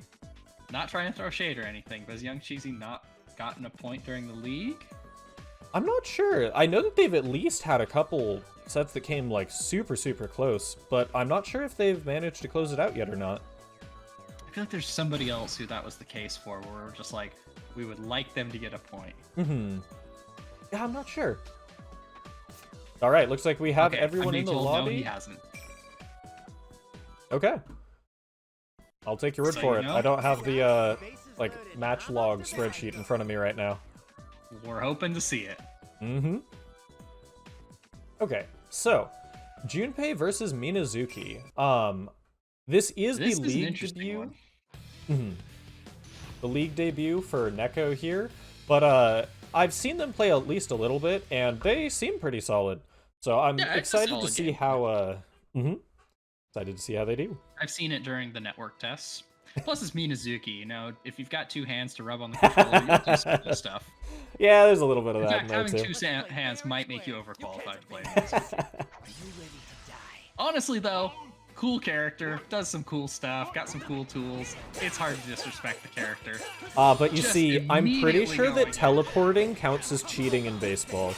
Not trying to throw shade or anything, but has Young Cheesy not gotten a point during the league? I'm not sure. I know that they've at least had a couple sets that came like super close, but I'm not sure if they've managed to close it out yet or not. I feel like there's somebody else who that was the case for, where we're just like, we would like them to get a point. Yeah, I'm not sure. All right, looks like we have Okay, everyone I'm in being the told lobby. No, he hasn't. Okay. I'll take your word So for you it. know? I don't have the like match log spreadsheet in front of me right now. We're hoping to see it. Okay, so Junpei versus Minazuki. This is This the is an league interesting debut. one. The league debut for Neko here, but I've seen them play at least a little bit, and they seem pretty solid. So I'm Yeah, it's a excited to solid see game. how. Excited to see how they do. I've seen it during the network tests. Plus, it's Minazuki. You know, if you've got two hands to rub on the controller, you'll do some cool stuff. Yeah, there's a little bit of In that fact, in there having too. two hands might make you overqualified to play Minazuki. Honestly, though, cool character, does some cool stuff, got some cool tools. It's hard to disrespect the character. But you Just see, I'm pretty immediately sure going that in. teleporting counts as cheating in baseball.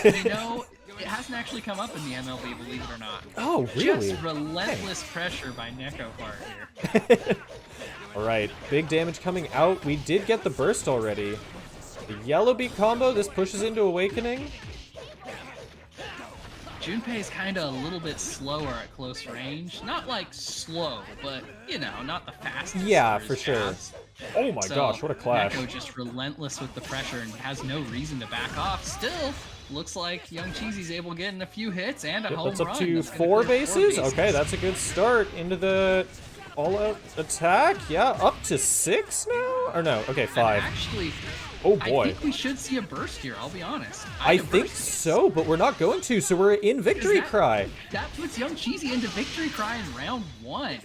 You know, it hasn't actually come up in the MLB, believe it or not. Oh, really? Just relentless pressure by Neko Part here. Alright, big damage coming out. We did get the burst already. The yellow beat combo, this pushes into Awakening. Junpei is kind of a little bit slower at close range. Not like slow, but, you know, not the fastest. Yeah, his for sure. jabs. Oh my So, gosh, what a clash. Neko just relentless with the pressure and has no reason to back off. Still, looks like Young Cheesy's able to get in a few hits and a home That's up run. to That's gonna four clear bases. Okay, that's a good start into the all-out attack. Yeah, up to 6 now? Or no, okay, 5. Actually, Oh I boy. think we should see a burst here, I'll be honest. I think so, but we're not going to, so we're in Victory Cry. That puts Young Cheesy into Victory Cry in round 1.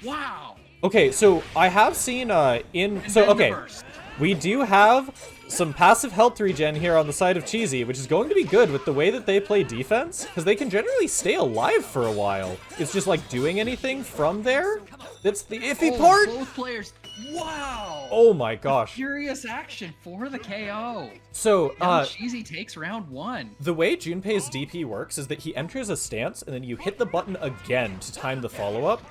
Wow. Okay, so I have seen And then the okay, burst. we do have some passive health regen here on the side of Cheesy, which is going to be good with the way that they play defense, because they can generally stay alive for a while. It's just like doing anything from there. That's the iffy part. Both players. Wow. Oh my gosh. Furious action for the KO. So, Young Cheesy takes round 1. the way Junpei's DP works is that he enters a stance and then you hit the button again to time the follow-up.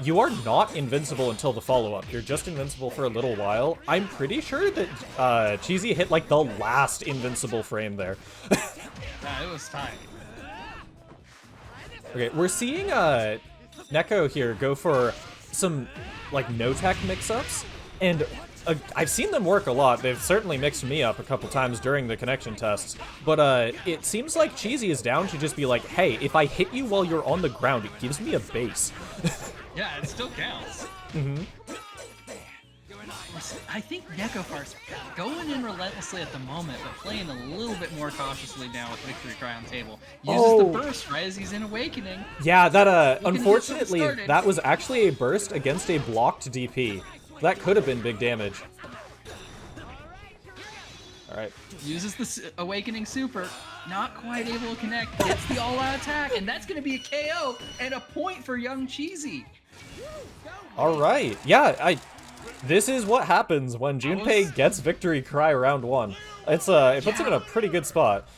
You are not invincible until the follow-up. You're just invincible for a little while. I'm pretty sure that Cheesy hit like the last invincible frame there. It was tight. Okay, we're seeing Neko here go for some like no-tech mix-ups, and I've seen them work a lot. They've certainly mixed me up a couple times during the connection tests, but it seems like Cheesy is down to just be like, hey, if I hit you while you're on the ground, it gives me a base. Yeah, it still counts. I think Nekofar's going in relentlessly at the moment, but playing a little bit more cautiously now with Victory Cry on table. Uses the burst right as he's in Awakening. Yeah, that get something unfortunately, started. that was actually a burst against a blocked DP. That could have been big damage. Alright. Uses the Awakening Super. Not quite able to connect. Gets the all-out attack, and that's going to be a KO and a point for Young Cheesy. Alright. Yeah, this is what happens when Junpei gets Victory Cry round 1. It puts him in a pretty good spot.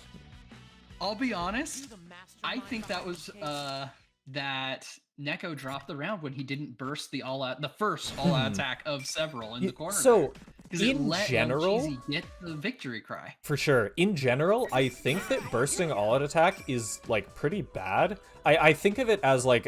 I'll be honest, I think that was that Neko dropped the round when he didn't burst the first all-out attack of several in the corner. So, because it in let general, Young Cheesy get the Victory Cry. for sure, in general, I think that bursting all-out attack is like pretty bad. I think of it as like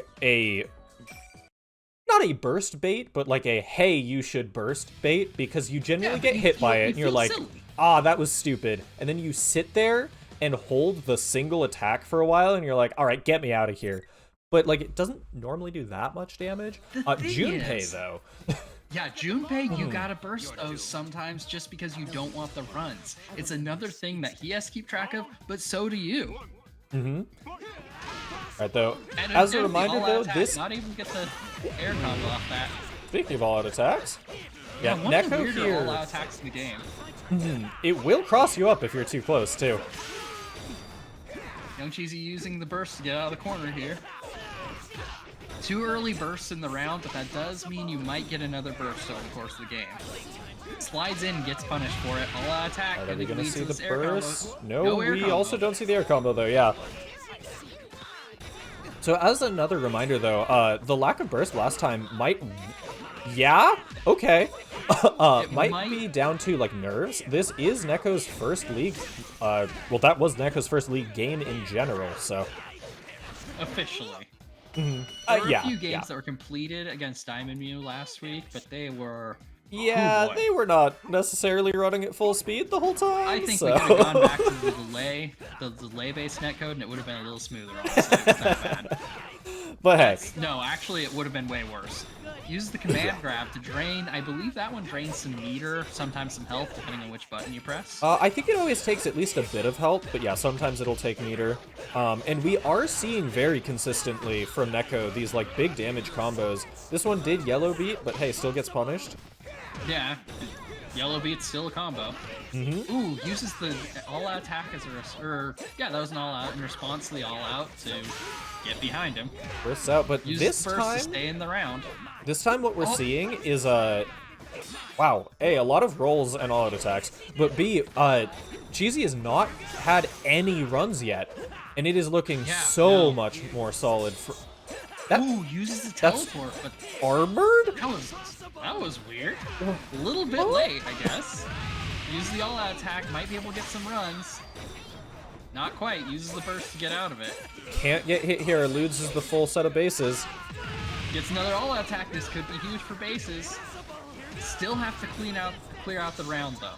not a burst bait, but like a hey, you should burst bait, because you generally get hit by it and you're like, silly. ah, that was stupid. And then you sit there and hold the single attack for a while and you're like, all right, get me out of here. but like it doesn't normally do that much damage. The thing Junpei is- though. Yeah, Junpei, you gotta burst those sometimes just because you don't want the runs. It's another thing that he has to keep track of, but so do you. Right though, And as a again, the reminder all-out though, attack, this not even get the air combo off that. speaking of all-out attacks, yeah, One of the Neko weirder here, all-out attacks in the game. it will cross you up if you're too close too. Young Cheesy using the burst to get out of the corner here. 2 early bursts in the round, but that does mean you might get another burst over the course of the game. Slides in, gets punished for it. All-out attack. Are and we it gonna leads see to the this air combo. burst? No, air we combo. also don't see the air combo though. Yeah. So as another reminder though, the lack of burst last time might, yeah, okay, might be down to like nerves. This is Neko's first league, well that was Neko's first league game in general, so. Officially. There were Yeah, a few games yeah. that were completed against Diamond Mew last week, but they were... Yeah, boy. they were not necessarily running at full speed the whole time. I think so. we could have gone back to the delay-based netcode, and it would have been a little smoother, honestly. It was that bad. But hey, No, actually, it would have been way worse. Use the command grab to drain. I believe that one drains some meter, sometimes some health, depending on which button you press. I think it always takes at least a bit of help, but yeah, sometimes it'll take meter. And we are seeing very consistently from Neko these like big damage combos. This one did yellow beat, but hey, still gets punished. Yeah, yellow beat's still a combo. Ooh, uses the all-out attack as yeah, that was an all-out in response to the all-out to get behind him. Bursts out, but Use this the burst to time, stay in the round. this time what we're seeing is wow, A, a lot of rolls and all-out attacks, but B, Cheesy has not had any runs yet, and it is looking so much more solid. Ooh, uses the teleport, but Armored? that was weird. A little bit late, I guess. Use the all-out attack, might be able to get some runs. Not quite. Uses the burst to get out of it. Can't get hit here, loses the full set of bases. Gets another all-out attack. This could be huge for bases. Still have to clear out the round though.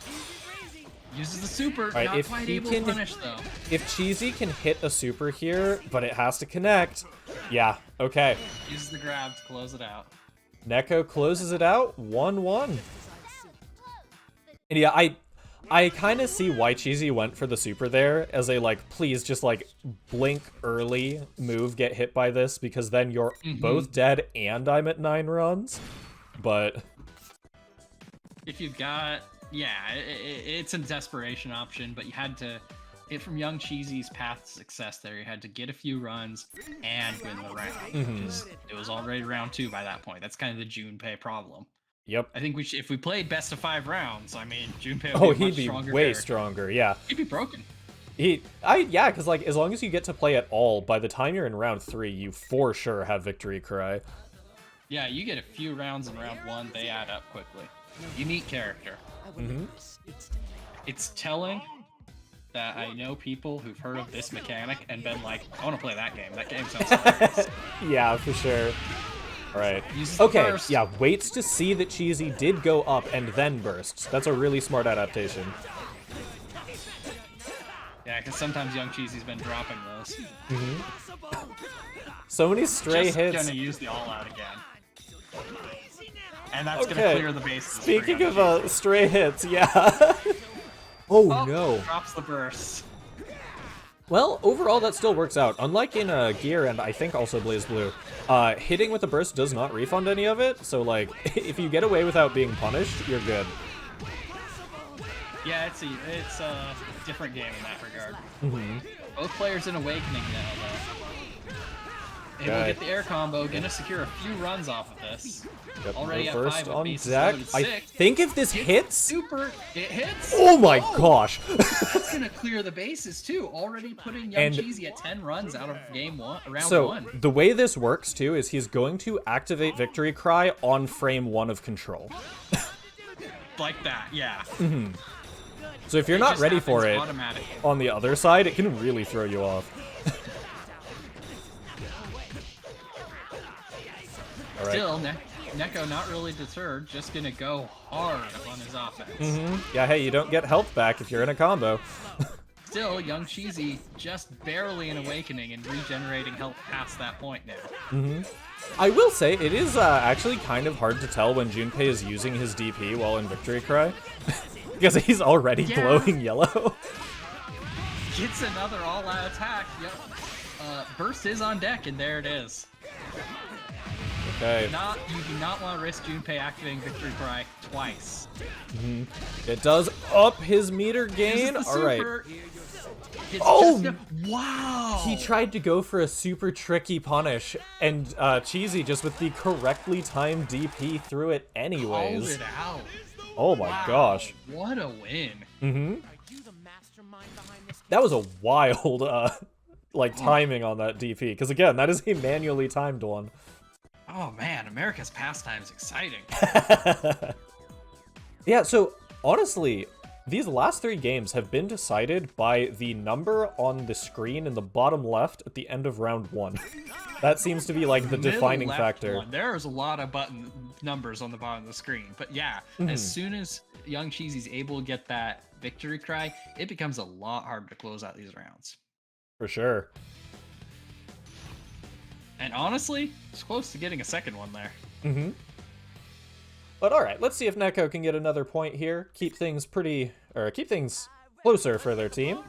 Uses the super. Right, not if quite he able can- to punish though. If Cheesy can hit a super here, but it has to connect, yeah, okay. Uses the grab to close it out. Neko closes it out, 1-1. And yeah, I kind of see why Cheesy went for the super there, as a like, please just like blink early move, get hit by this, because then you're both dead and I'm at 9 runs. But If you've got, yeah, it's a desperation option, but you had to. From Young Cheesy's path to success there, you had to get a few runs and win the round. It was already round 2 by that point. That's kind of the Junpei problem. yep. I think if we played best of 5 rounds, I mean, Junpei would Oh, be a much he'd be stronger way character. stronger, yeah. He'd be broken. Yeah, because like as long as you get to play at all, by the time you're in round 3, you for sure have victory cry. Yeah, you get a few rounds in round 1, they add up quickly. Unique character. It's telling that I know people who've heard of this mechanic and been like, I want to play that game. That game sounds hilarious. Yeah, for sure. All right. Uses the Okay, burst. yeah, waits to see that Cheesy did go up and then bursts. That's a really smart adaptation. Yeah, because sometimes Young Cheesy's been dropping those. So many stray Just hits. gonna use the all-out again. And that's gonna Okay, clear the bases. for speaking Young of stray hits, yeah. Oh no. Drops the burst. Well, overall that still works out. Unlike in Gear and I think also Blaze Blue, hitting with the burst does not refund any of it. So like, if you get away without being punished, you're good. Yeah, it's a different game in that regard. Both players in Awakening now, though. Able to get the air combo, gonna secure a few runs off of this. Yep, Already no at burst 5 with on bases deck. loaded, I 6. think if this hits, Super, it hits. oh my gosh. That's gonna clear the bases too. Already putting Young And- Cheesy at 10 runs out of round So 1. the way this works too is he's going to activate Victory Cry on frame 1 of control. Like that, yeah. So if you're It not just ready for happens it automatically. on the other side, it can really throw you off. All right. Still, Neko not really deterred, just gonna go hard on his offense. Yeah, hey, you don't get health back if you're in a combo. still, Young Cheesy just barely in awakening and regenerating health past that point now. I will say, it is actually kind of hard to tell when Junpei is using his DP while in Victory Cry. Because he's already glowing yellow. Gets another all-out attack. Yep. Burst is on deck, and there it is. Okay. You do not want to risk Junpei activating Victory Cry twice. It does up his meter gain. All right. Oh! Wow! He tried to go for a super tricky punish, and Cheesy just with the correctly timed DP threw it anyways. Called it out. Oh my gosh. What a win. That was a wild like timing on that DP, because again, that is a manually timed one. Oh man, America's pastime is exciting. Yeah, so honestly, these last 3 games have been decided by the number on the screen in the bottom left at the end of round 1. That seems to be like the defining factor. One. There's a lot of button numbers on the bottom of the screen, but yeah, as soon as Young Cheesy's able to get that Victory Cry, it becomes a lot harder to close out these rounds. For sure. And honestly, it's close to getting a second one there. But all right, let's see if Neko can get another point here. Keep things closer for their team.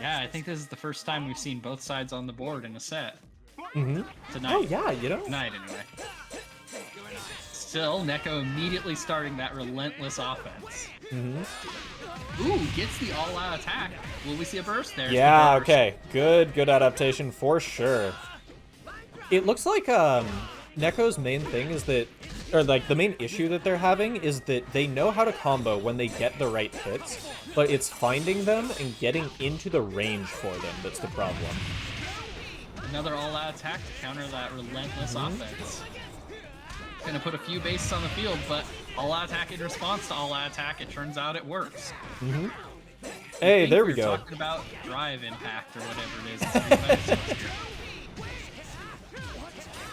Yeah, I think this is the first time we've seen both sides on the board in a set. Tonight. Oh yeah, you know. Tonight, anyway. Still, Neko immediately starting that relentless offense. Ooh, gets the all-out attack. Will we see a burst there? Yeah, okay. Good adaptation for sure. It looks like Neko's main thing is that, or like the main issue that they're having is that they know how to combo when they get the right hits, but it's finding them and getting into the range for them that's the problem. Another all-out attack to counter that relentless offense. Gonna put a few bases on the field, but all-out attack in response to all-out attack, it turns out it works. Hey, there we go. Talking about drive impact or whatever it is.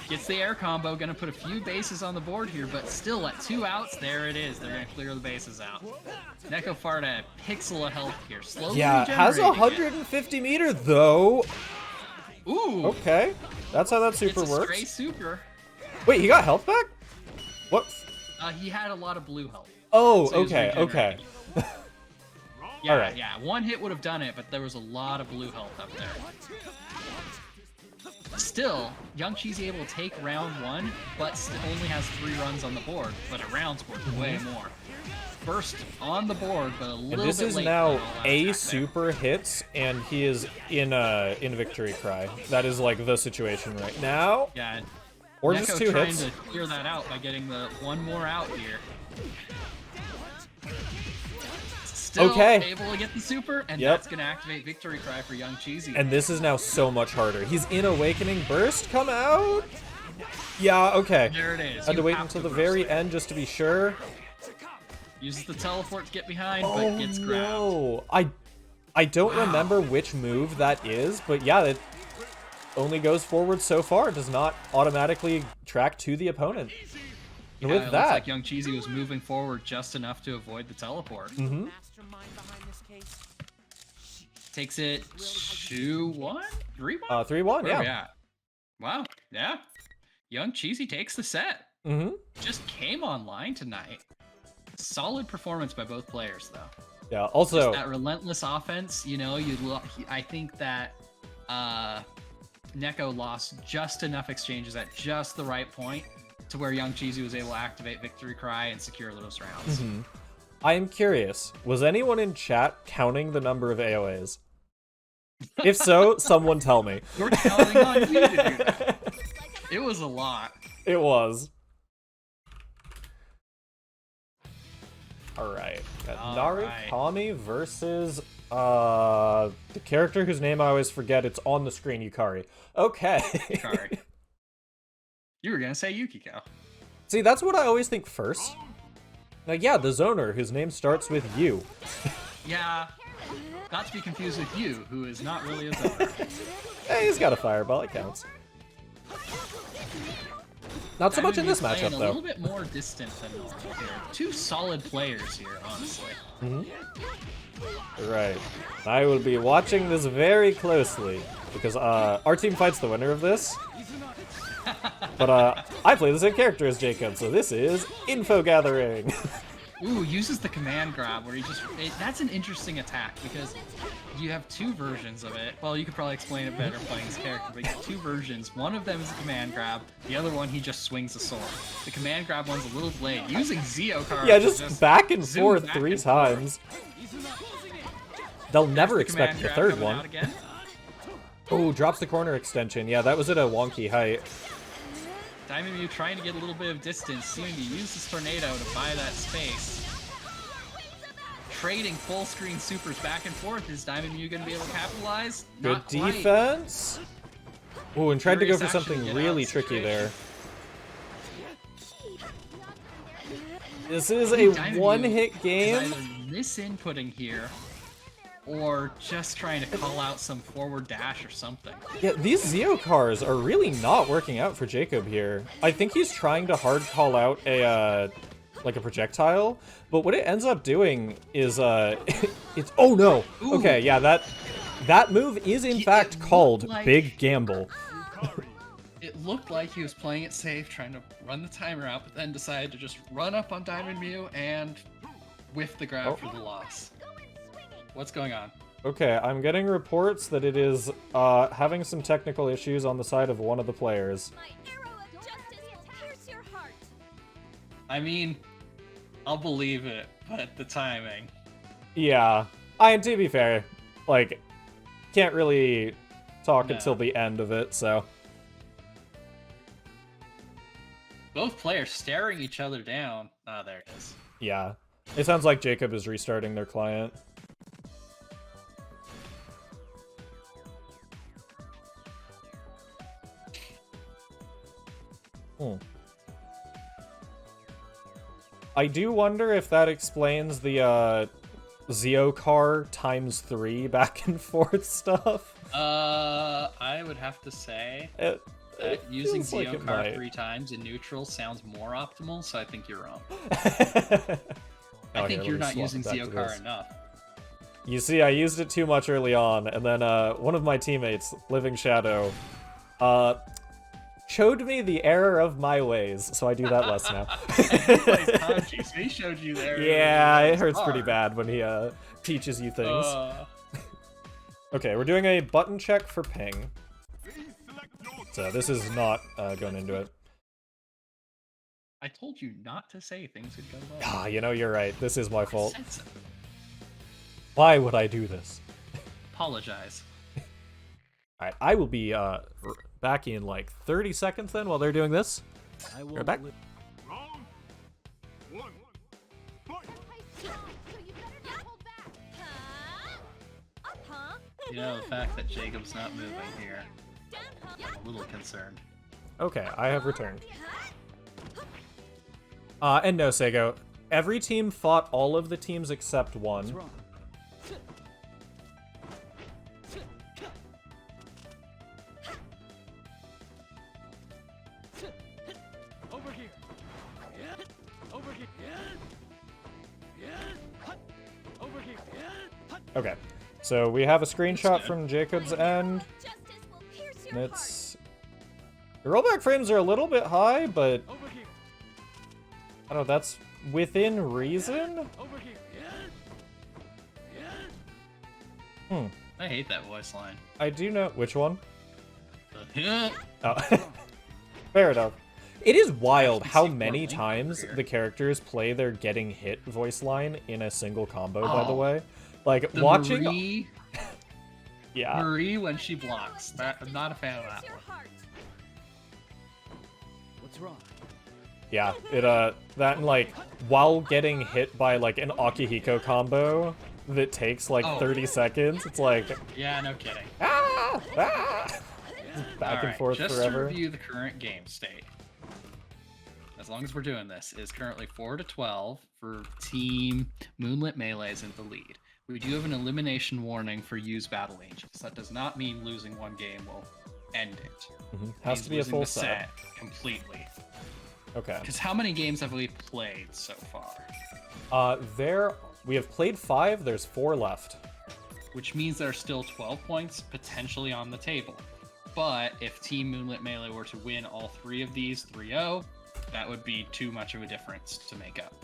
Gets the air combo, gonna put a few bases on the board here, but still at 2 outs, there it is. They're gonna clear the bases out. Neko fired a pixel of health here, slowly has 150 meter though. Ooh. Okay, that's how that super it's a works. Stray super. Wait, he got health back? What? He had a lot of blue health. Oh, So okay. Yeah, All right. yeah. 1 hit would have done it, but there was a lot of blue health up there. Still, Young Cheesy able to take round 1, but only has 3 runs on the board, but a round's worth way more. First on the board, but a little bit late. This is now a super hits, and he is in Victory Cry. That is like the situation right now. Yeah. Or Neko just 2 trying hits. to clear that out by getting the 1 more out here. Still able to get the super, and that's going to activate Victory Cry for Young Cheesy. And this is now so much harder. He's in Awakening Burst. Come out. Yeah, okay. There it is. Had to wait until the very end just to be sure. Uses the teleport to get behind, but gets grabbed. No. I don't remember which move that is, but yeah, it only goes forward so far. It does not automatically track to the opponent. And Yeah, with it that, looks like Young Cheesy was moving forward just enough to avoid the teleport. Takes it 2-1? 3-1? 3-1, yeah. Yeah. Wow. Yeah. Young Cheesy takes the set. Just came online tonight. Solid performance by both players, though. Yeah. Also, just that relentless offense. You know, I think that Neko lost just enough exchanges at just the right point to where Young Cheesy was able to activate Victory Cry and secure those rounds. I am curious, was anyone in chat counting the number of AoAs? If so, someone tell me. We're counting on you to do that. It was a lot. It was. Alright. Narukami versus the character whose name I always forget. It's on the screen, Yukari. Okay. Yukari. You were gonna say Yukiko. See, that's what I always think first. Now, yeah, the zoner, whose name starts with U. Yeah, not to be confused with you, who is not really a zoner. Hey, he's got a fireball, it counts. Not so much in this Playing matchup, a though. little bit more distant than normal here. Two solid players here, honestly. Right. I will be watching this very closely because our team fights the winner of this. But I play the same character as Jacob, so this is info gathering. Ooh, uses the command grab where he just... that's an interesting attack because you have two versions of it. Well, you could probably explain it better playing this character, but you have two versions. One of them is a command grab, the other one he just swings a sword. The command grab one's a little delayed, using Zeo cards. Yeah, just back and forth back 3 and times. They'll never the expect the command grab third coming one. out again. Oh, drops the corner extension. Yeah, that was at a wonky height. Diamond Mew trying to get a little bit of distance, seeming to use this tornado to buy that space. Trading full screen supers back and forth. Is Diamond Mew going to be able to capitalize? Good Not quite. defense. Ooh, and tried to go Furious for action something to get really out of the tricky there. situation. This is I a think Diamond Mew one-hit is game. either misinputting here, or just trying to call out some forward dash or something. Yeah, these Zeo cars are really not working out for Jacob here. I think he's trying to hard call out a like a projectile, but what it ends up doing is it's oh no. Ooh. Okay, yeah, that move is in fact called like- Big Gamble. It looked like he was playing it safe, trying to run the timer out, but then decided to just run up on Diamond Mew and whiff the grab for the loss. What's going on? Okay, I'm getting reports that it is having some technical issues on the side of one of the players. I mean, I'll believe it, but the timing. Yeah, and to be fair, like, can't really talk until the end of it, so. Both players staring each other down. Ah, there it is. Yeah. It sounds like Jacob is restarting their client. I do wonder if that explains the Zeo car ×3 back and forth stuff. I would have to say It using feels like Zeo it car might. 3 times in neutral sounds more optimal, so I think you're wrong. Oh, I think here, you're let me not swap using it back Zeo to car this. enough. You see, I used it too much early on, and then one of my teammates, Living Shadow, showed me the error of my ways, so I do that less now. He plays Kanji, so he showed you there. Yeah, it hurts pretty bad when he teaches you things. Okay, we're doing a button check for ping. So this is not going into it. I told you not to say things would go well. Ah, you know, you're right. This is my fault. Said so. Why would I do this? Apologize. Alright, I will be back in like 30 seconds then while they're doing this. Right back. You know, the fact that Jacob's not moving here, I'm a little concerned. Okay, I have returned. And no, Sego. Every team fought all of the teams except one. Okay, so we have a screenshot from Jacob's end. And it's... The rollback frames are a little bit high, but... I don't know, that's within reason? I hate that voice line. I do know... Which one? The Oh. Fair enough. It is wild how see many more link times over here. the characters play their getting hit voice line in a single combo, by the Oh. way. Like, The watching... Marie, Yeah. Marie when she blocks. I'm not a fan of that one. What's wrong? Yeah, it, that and, like, while getting hit by, like, an Akihiko combo that takes, like, Oh. 30 seconds, it's like, Yeah, no kidding. ah! Back and Alright, forth just forever. to review the current game state. As long as we're doing this, is currently 4-12 for Team Moonlit Melee's in the lead. We do have an elimination warning for use battle agents. That does not mean losing one game will end it. Has He's to be a losing full the set. completely. Okay. Because how many games have we played so far? We have played 5. There's 4 left. Which means there's still 12 points potentially on the table. But if Team Moonlit Melee were to win all 3 of these 3-0, that would be too much of a difference to make up.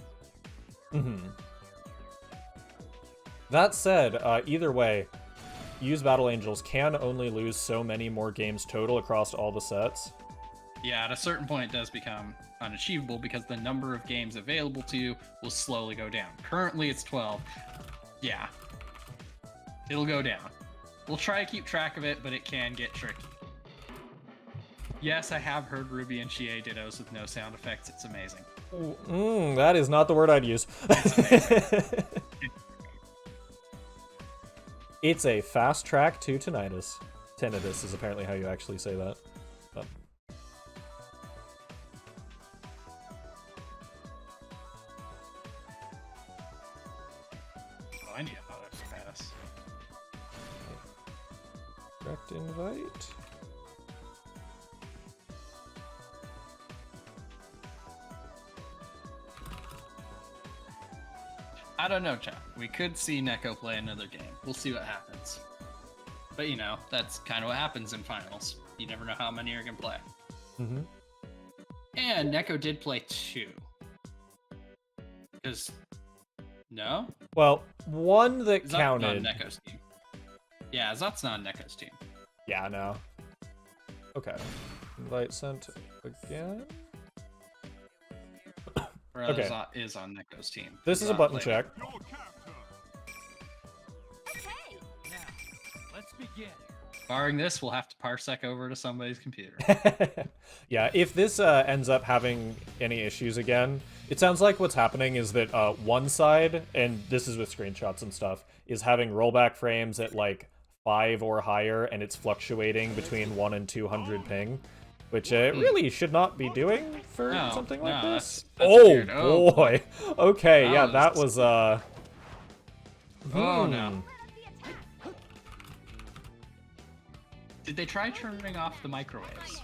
That said, either way, Use Battle Angels can only lose so many more games total across all the sets. Yeah, at a certain point it does become unachievable because the number of games available to you will slowly go down. Currently it's 12. Yeah. It'll go down. We'll try to keep track of it, but it can get tricky. Yes, I have heard Ruby and Chie dittos with no sound effects. It's amazing. That is not the word I'd use. It's a fast track to tinnitus. Tinnitus is apparently how you actually say that. Oh. Oh, I need a auto pass. Direct invite. I don't know, chat. We could see Neko play another game. We'll see what happens. But, you know, that's kind of what happens in finals. You never know how many are going to play. And Neko did play 2. Because... No? Well, one that Zot's counted. not Neko's team. Yeah, Zot's not Neko's team. Yeah, no. Okay. Invite sent again. Okay. Zot is on Neko's team. This is a button check. Okay. Now, let's begin. Barring this, we'll have to parsec over to somebody's computer. Yeah, if this ends up having any issues again, it sounds like what's happening is that one side, and this is with screenshots and stuff, is having rollback frames at like 5 or higher, and it's fluctuating between 1 and 200 ping, which it really should not be doing for something like this. That's oh weird. boy! Okay, yeah, that was Oh no. Did they try turning off the microwaves?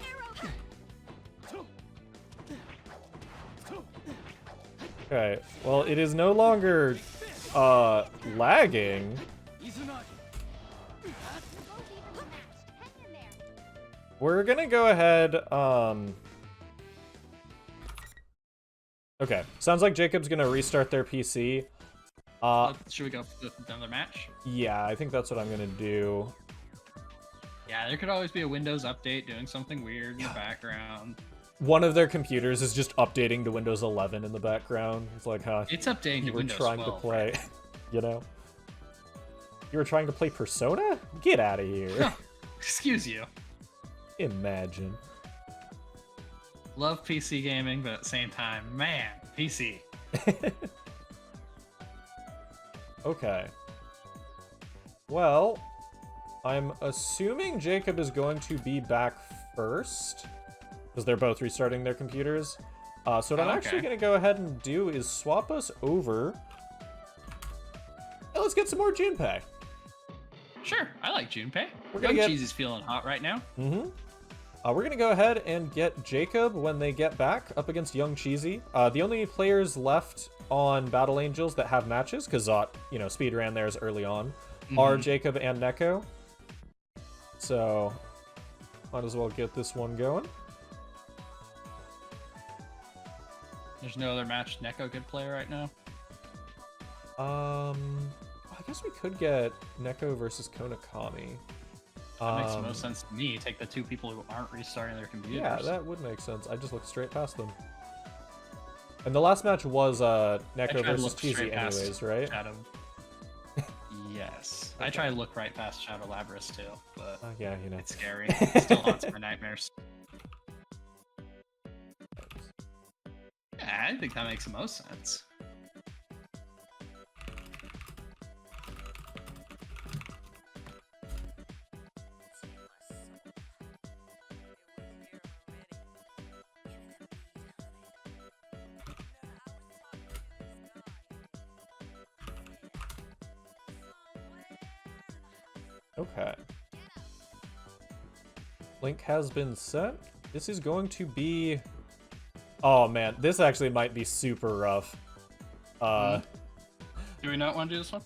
Okay, well, it is no longer lagging. We're gonna go ahead, okay, sounds like Jacob's gonna restart their PC. Should we go for another match? Yeah, I think that's what I'm gonna do. Yeah, there could always be a Windows update doing something weird in the background. One of their computers is just updating to Windows 11 in the background. It's like, huh? It's updating you to were Windows trying 12, to play, right? you know? You were trying to play Persona? Get out of here. Excuse you. Imagine. Love PC gaming, but at the same time, man, PC. Okay. Well, I'm assuming Jacob is going to be back first, because they're both restarting their computers. So what I'm actually going to go ahead and do is swap us over. And let's get some more Junpei. Sure, I like Junpei. We're gonna get... Cheesy's feeling hot right now. We're going to go ahead and get Jacob when they get back up against Young Cheesy. The only players left on Battle Angels that have matches, because Zot, you know, speed ran theirs early on, are Jacob and Neko. So, might as well get this one going. There's no other match Neko could play right now. I guess we could get Neko versus Konakami. That makes the most sense to me. Take the 2 people who aren't restarting their computers. Yeah, that would make sense. I just looked straight past them. And the last match was Neko versus Cheesy anyways, right? Shadow. Yes. Okay. I try to look right past Shadow Labras too, but yeah, you know. it's scary. It still haunts my nightmares. Yeah, I think that makes the most sense. Okay. Link has been sent. This is going to be... Oh man, this actually might be super rough. Do we not want to do this one?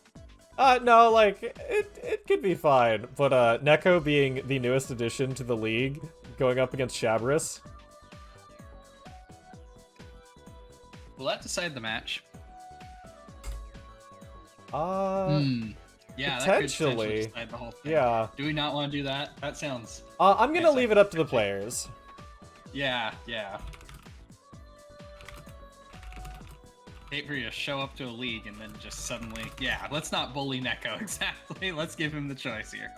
No, like, it could be fine. But Neko being the newest addition to the league, going up against Shabris. Will that decide the match? Yeah, that could potentially decide the whole thing. Yeah. Do we not want to do that? That sounds... I'm gonna leave it up to the players. Yeah. Hate for you to show up to a league and then just suddenly... Yeah, let's not bully Neko, exactly. Let's give him the choice here.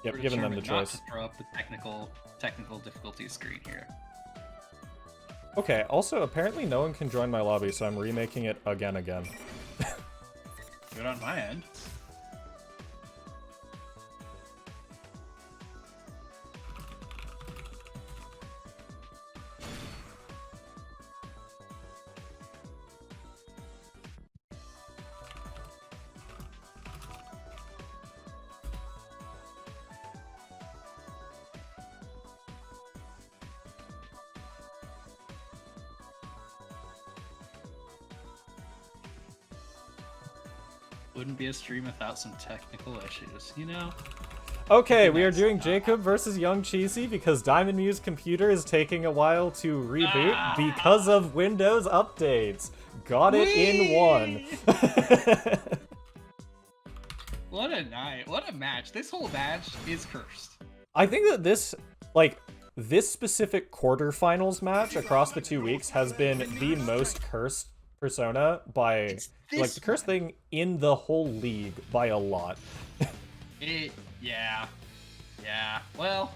Yep, giving them the choice. Not to throw up the technical difficulty screen here. Okay, also, apparently no one can join my lobby, so I'm remaking it again. Good on my end. Wouldn't be a stream without some technical issues, you know? Okay, we are doing Jacob versus Young Cheesy because Diamond Muse computer is taking a while to reboot because of Windows updates. Got it in one. What a night. What a match. This whole match is cursed. I think that this specific quarterfinals match across the 2 weeks has been the most cursed Persona by like the cursed thing in the whole league by a lot. Yeah. Well,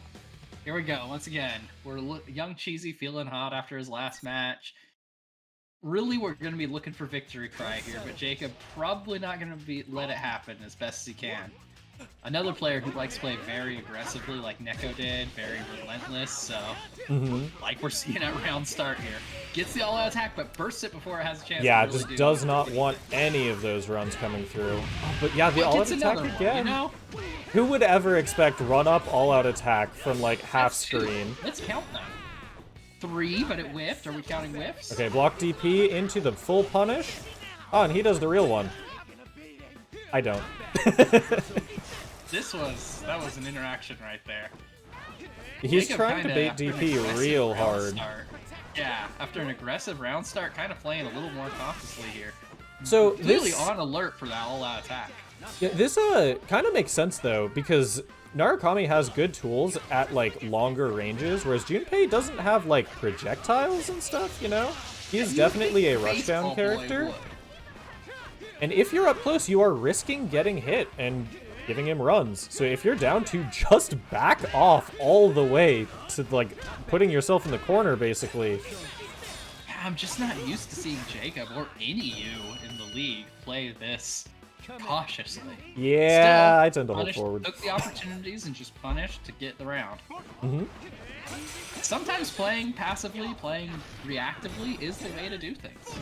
here we go. Once again, we're Young Cheesy feeling hot after his last match. Really, we're going to be looking for victory cry here, but Jacob probably not going to let it happen as best as he can. Another player who likes to play very aggressively like Neko did, very relentless, so like we're seeing at round start here. Gets the all-out attack, but bursts it before it has a chance to really just does not want any of those runs coming through. Oh, but yeah, the all-out attack again. You know? Who would ever expect run-up all-out attack from like half screen? Let's count them. 3, but it whiffed. Are we counting whiffs? Okay, block DP into the full punish. Oh, and he does the real one. I don't. That was an interaction right there. He's trying to bait DP real hard. Yeah, after an aggressive round start, kind of playing a little more cautiously here. So clearly on alert for that all-out attack. Yeah, this kind of makes sense though, because Narukami has good tools at like longer ranges, whereas Junpei doesn't have like projectiles and stuff, you know? He's definitely a rushdown character. And if you're up close, you are risking getting hit and giving him runs. So if you're down to just back off all the way to like putting yourself in the corner, basically. I'm just not used to seeing Jacob or any you in the league play this cautiously. Yeah, Still, I tend to hold forward. Took the opportunities and just punished to get the round. Sometimes playing passively, playing reactively is the way to do things.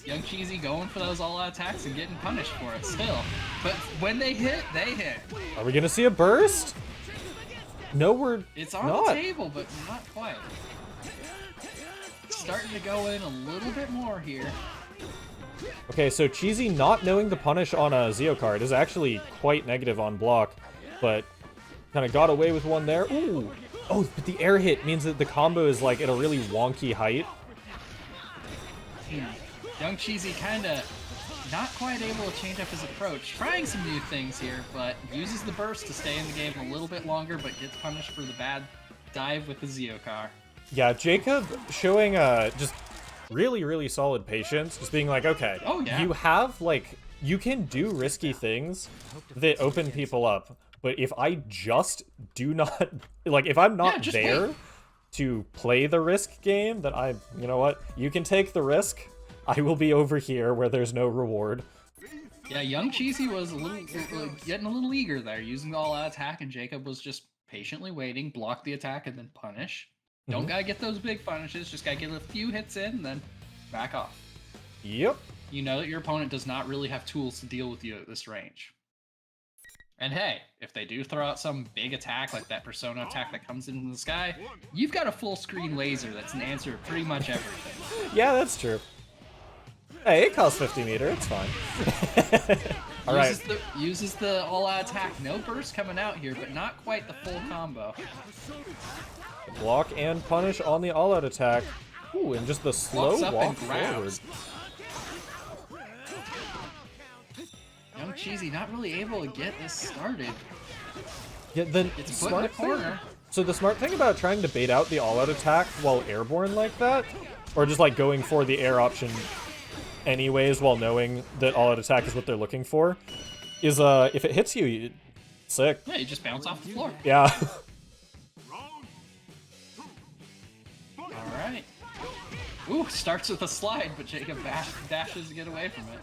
Young Cheesy going for those all-out attacks and getting punished for it still. But when they hit, they hit. Are we gonna see a burst? No, we're It's on not. the table, but not quite. Starting to go in a little bit more here. Okay, so Cheesy not knowing the punish on a Zeo card is actually quite negative on block, but kind of got away with one there. Ooh! Oh, but the air hit means that the combo is like at a really wonky height. Young Cheesy kind of not quite able to change up his approach. Trying some new things here, but uses the burst to stay in the game a little bit longer, but gets punished for the bad dive with the Zeo car. Yeah, Jacob showing just really, really solid patience. Just being like, okay, you have, like, you can do risky things that open people up, but if I just do not, like, if I'm not there to play the risk game, then you know what, you can take the risk. I will be over here where there's no reward. Yeah, Young Cheesy was getting a little eager there, using the all-out attack, and Jacob was just patiently waiting, block the attack, and then punish. Don't gotta get those big punishes, just gotta get a few hits in, and then back off. Yep. You know that your opponent does not really have tools to deal with you at this range. And hey, if they do throw out some big attack like that Persona attack that comes in from the sky, you've got a full screen laser that's an answer to pretty much everything. Yeah, that's true. Hey, it costs 50 meter, it's fine. Alright. Uses the all-out attack. No burst coming out here, but not quite the full combo. Block and punish on the all-out attack. Ooh, and just the slow walk forward. Young Cheesy not really able to get this started. Yeah, then It's put in the corner. So the smart thing about trying to bait out the all-out attack while airborne like that, or just like going for the air option anyways while knowing that all-out attack is what they're looking for, is if it hits you, sick. Yeah, you just bounce off the floor. Yeah. Alright. Ooh, starts with a slide, but Jacob dashes to get away from it.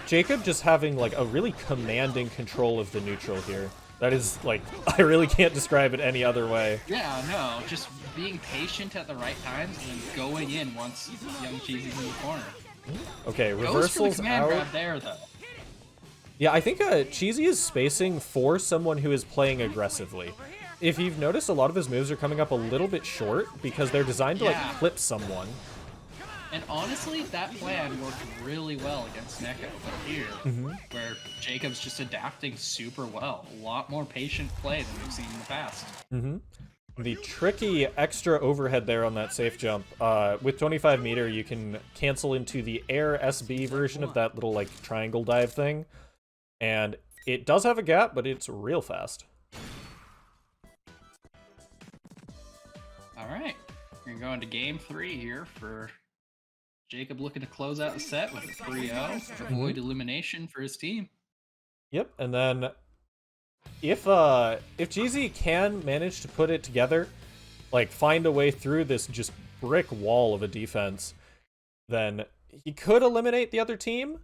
Jacob just having like a really commanding control of the neutral here. That is like, I really can't describe it any other way. Yeah, no, just being patient at the right times and then going in once Young Cheesy's in the corner. Okay, Goes for the reversals command out. grab there, though. Yeah, I think Cheesy is spacing for someone who is playing aggressively. If you've noticed, a lot of his moves are coming up a little bit short because they're designed to like clip someone. And honestly, that plan worked really well against Neko. But here, where Jacob's just adapting super well, a lot more patient play than we've seen in the past. The tricky extra overhead there on that safe jump. With 25 meter, you can cancel into the air SB version of that little like triangle dive thing. And it does have a gap, but it's real fast. All right, we're gonna go into game 3 here for Jacob looking to close out the set with a 3-0, avoid elimination for his team. Yep, and then if GZ can manage to put it together, like find a way through this just brick wall of a defense, then he could eliminate the other team.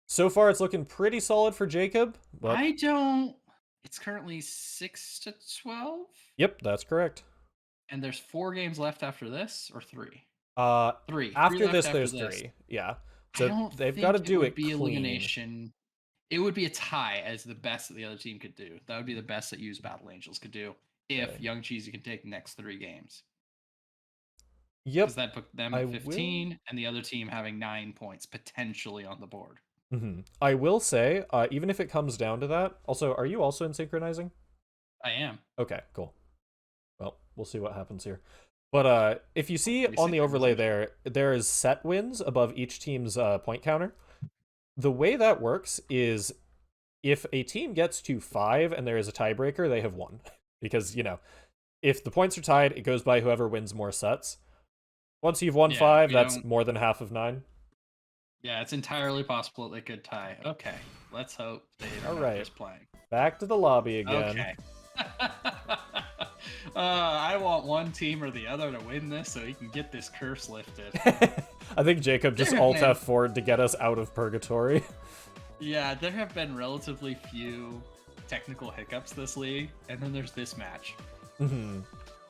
So far, it's looking pretty solid for Jacob. But It's currently 6-12. Yep, that's correct. And there's 4 games left after this, or 3? 3. After this, after there's this. 3. Yeah. I So don't they've think got to do would it be clean. elimination. It would be a tie as the best that the other team could do. That would be the best that Use Battle Angels could do if Okay. Young Cheesy could take the next 3 games. Yep. Because that put them at 15, and the other team having 9 points potentially on the board. I will say, even if it comes down to that, also, are you also in synchronizing? I am. Okay, cool. Well, we'll see what happens here. But if you see on the overlay there is set wins above each team's point counter. The way that works is if a team gets to 5 and there is a tiebreaker, they have won. Because, you know, if the points are tied, it goes by whoever wins more sets. Once you've won 5, that's more than half of 9. Yeah, it's entirely possible they could tie. Okay, let's hope they don't All right. just playing. Back to the lobby again. Okay. I want one team or the other to win this so he can get this curse lifted. I think Jacob just Alt F4'd to get us out of purgatory. Yeah, there have been relatively few technical hiccups this league, and then there's this match.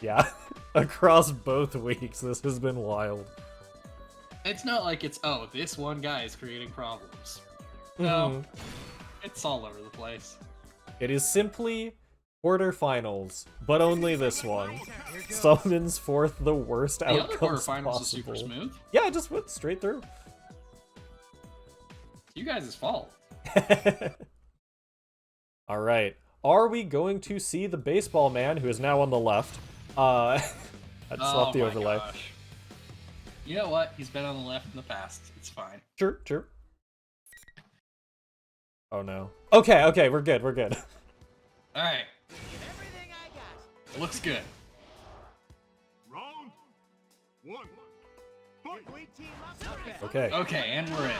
Yeah, across both weeks, this has been wild. It's not like it's, oh, this one guy is creating problems. No, it's all over the place. It is simply quarterfinals, but only this one. Summons forth the worst outcomes The other quarterfinals possible. is super smooth. Yeah, it just went straight through. It's you guys' fault. All right. Are we going to see the baseball man, who is now on the left? I just left the overlay. Gosh. You know what? He's been on the left in the past. It's fine. Sure, sure. Oh no. Okay, we're good, we're good. Alright. Looks good. Round 1. Okay. Okay, and we're in.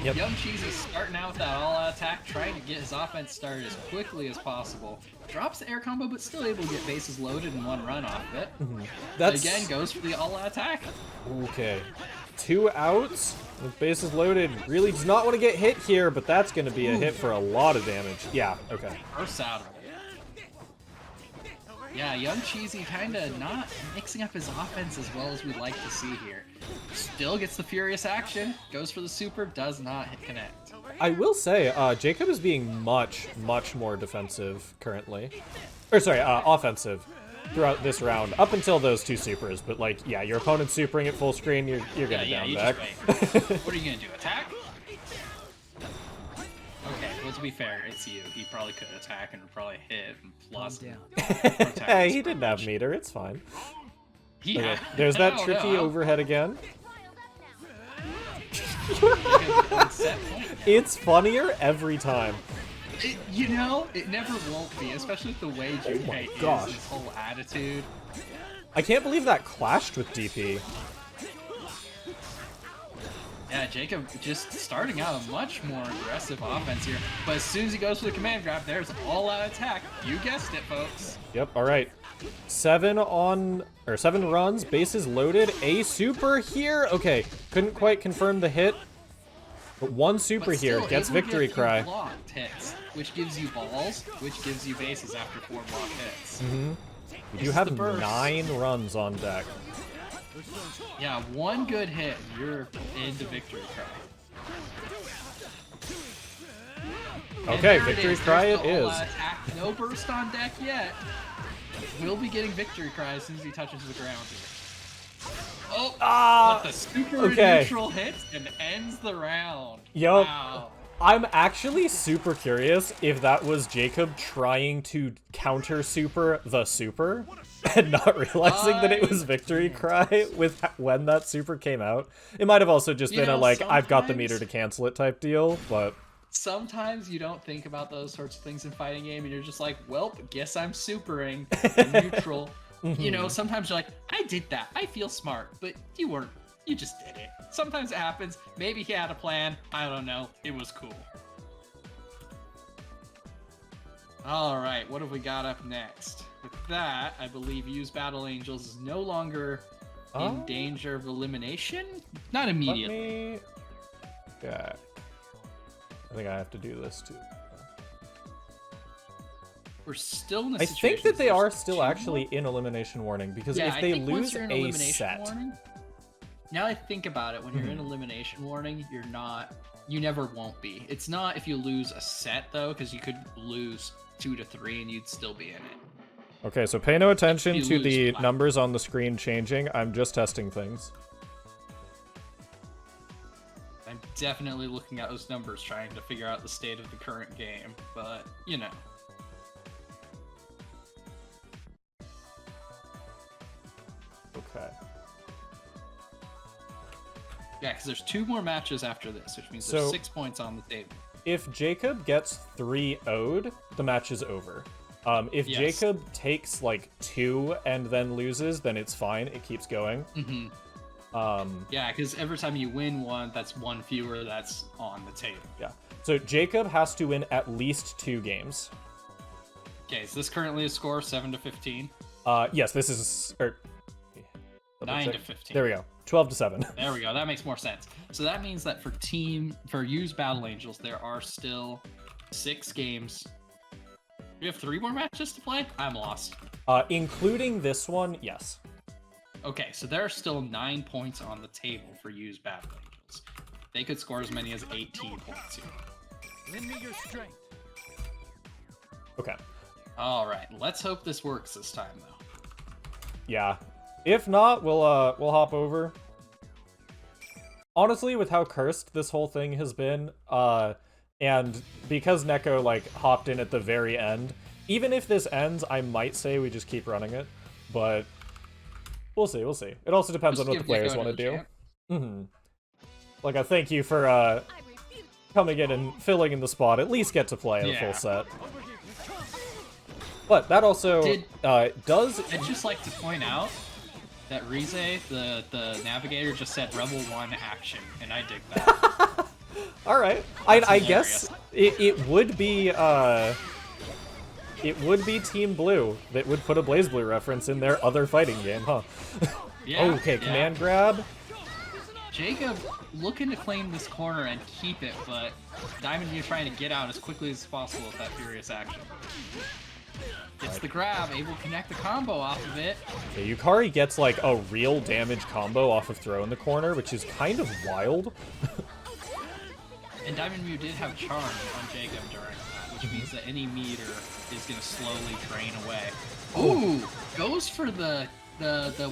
Yep. Young Cheese is starting out with that all-out attack, trying to get his offense started as quickly as possible. Drops the air combo, but still able to get bases loaded in one run off of it. That's... Again, goes for the all-out attack. Okay. 2 outs with bases loaded. Really does not want to get hit here, but that's going to be a hit for a lot of damage. Yeah, okay. First out of it. Yeah, Young Cheesy kind of not mixing up his offense as well as we'd like to see here. Still gets the furious action, goes for the super, does not hit connect. I will say, Jacob is being much more defensive currently. Or sorry, offensive throughout this round, up until those two supers. But like, yeah, your opponent's supering at full screen, you're gonna down back. What are you gonna do, attack? Okay, well, to be fair, it's you. He probably could attack and probably hit and plus. Hey, he didn't have meter, it's fine. Yeah. There's that tricky overhead again. It's funnier every time. You know, it never won't be, especially with the way Junpei is, his whole attitude. I can't believe that clashed with DP. Yeah, Jacob just starting out a much more aggressive offense here, but as soon as he goes for the command grab, there's all-out attack. You guessed it, folks. Yep, alright. 7 runs, bases loaded, a super here. Okay, couldn't quite confirm the hit, but one super here gets victory cry. Blocked hits, which gives you balls, which gives you bases after 4 block hits. You have 9 runs on deck. Yeah, one good hit, you're into victory cry. Okay, victory cry it is. Attack. No burst on deck yet. We'll be getting victory cry as soon as he touches the ground here. Oh, but the super neutral hits and ends the round. Yup. Wow. I'm actually super curious if that was Jacob trying to counter super the super and not realizing that it was victory cry with when that super came out. It might have also just been a like, I've got the meter to cancel it type deal, but sometimes you don't think about those sorts of things in fighting game and you're just like, well, guess I'm supering. I'm neutral. You know, sometimes you're like, I did that. I feel smart, but you weren't. You just did it. Sometimes it happens. Maybe he had a plan. I don't know. It was cool. All right, what have we got up next? With that, I believe Use Battle Angels is no longer in danger of elimination. Not immediately. Yeah. I think I have to do this too. We're still in a I situation. think that they are still actually in elimination warning because if they lose a set. Now I think about it, when you're in elimination warning, you're not. You never won't be. It's not if you lose a set though, because you could lose 2 to 3 and you'd still be in it. Okay, so pay no attention to the numbers on the screen changing. I'm just testing things. I'm definitely looking at those numbers, trying to figure out the state of the current game, but you know. Okay. Yeah, because there's 2 more matches after this, which means there's 6 points on the table. If Jacob gets 3-0'd, the match is over. If Jacob takes like 2 and then loses, then it's fine. It keeps going. Yeah, because every time you win one, that's 1 fewer that's on the table. Yeah. So Jacob has to win at least 2 games. Okay, is this currently a score of 7 to 15? Yes, this is 9 to 15. There we go. 12 to 7. There we go. That makes more sense. So that means that for Use Battle Angels, there are still 6 games. We have 3 more matches to play? I'm lost. Including this one, yes. Okay, so there are still 9 points on the table for Use Battle Angels. They could score as many as 18 points here. Lend me your strength. Okay. All right, let's hope this works this time, though. Yeah. If not, we'll hop over. Honestly, with how cursed this whole thing has been, and because Neko like hopped in at the very end, even if this ends, I might say we just keep running it, but we'll see. We'll see. It also depends on what the players want to do. Like a thank you for coming in and filling in the spot. At least get to play the full set. But that also does. I'd just like to point out that Rize, the navigator, just said Rebel 1 action, and I dig that. All right, I guess it would be Team Blue that would put a Blaze Blue reference in their other fighting game, huh? Yeah, okay, command grab. Jacob looking to claim this corner and keep it, but Diamond, you're trying to get out as quickly as possible with that furious action. Gets the grab, able to connect the combo off of it. Okay, Yukari gets like a real damage combo off of throw in the corner, which is kind of wild. And Diamond Mew did have charm on Jacob during that, which means that any meter is going to slowly drain away. Ooh, goes for the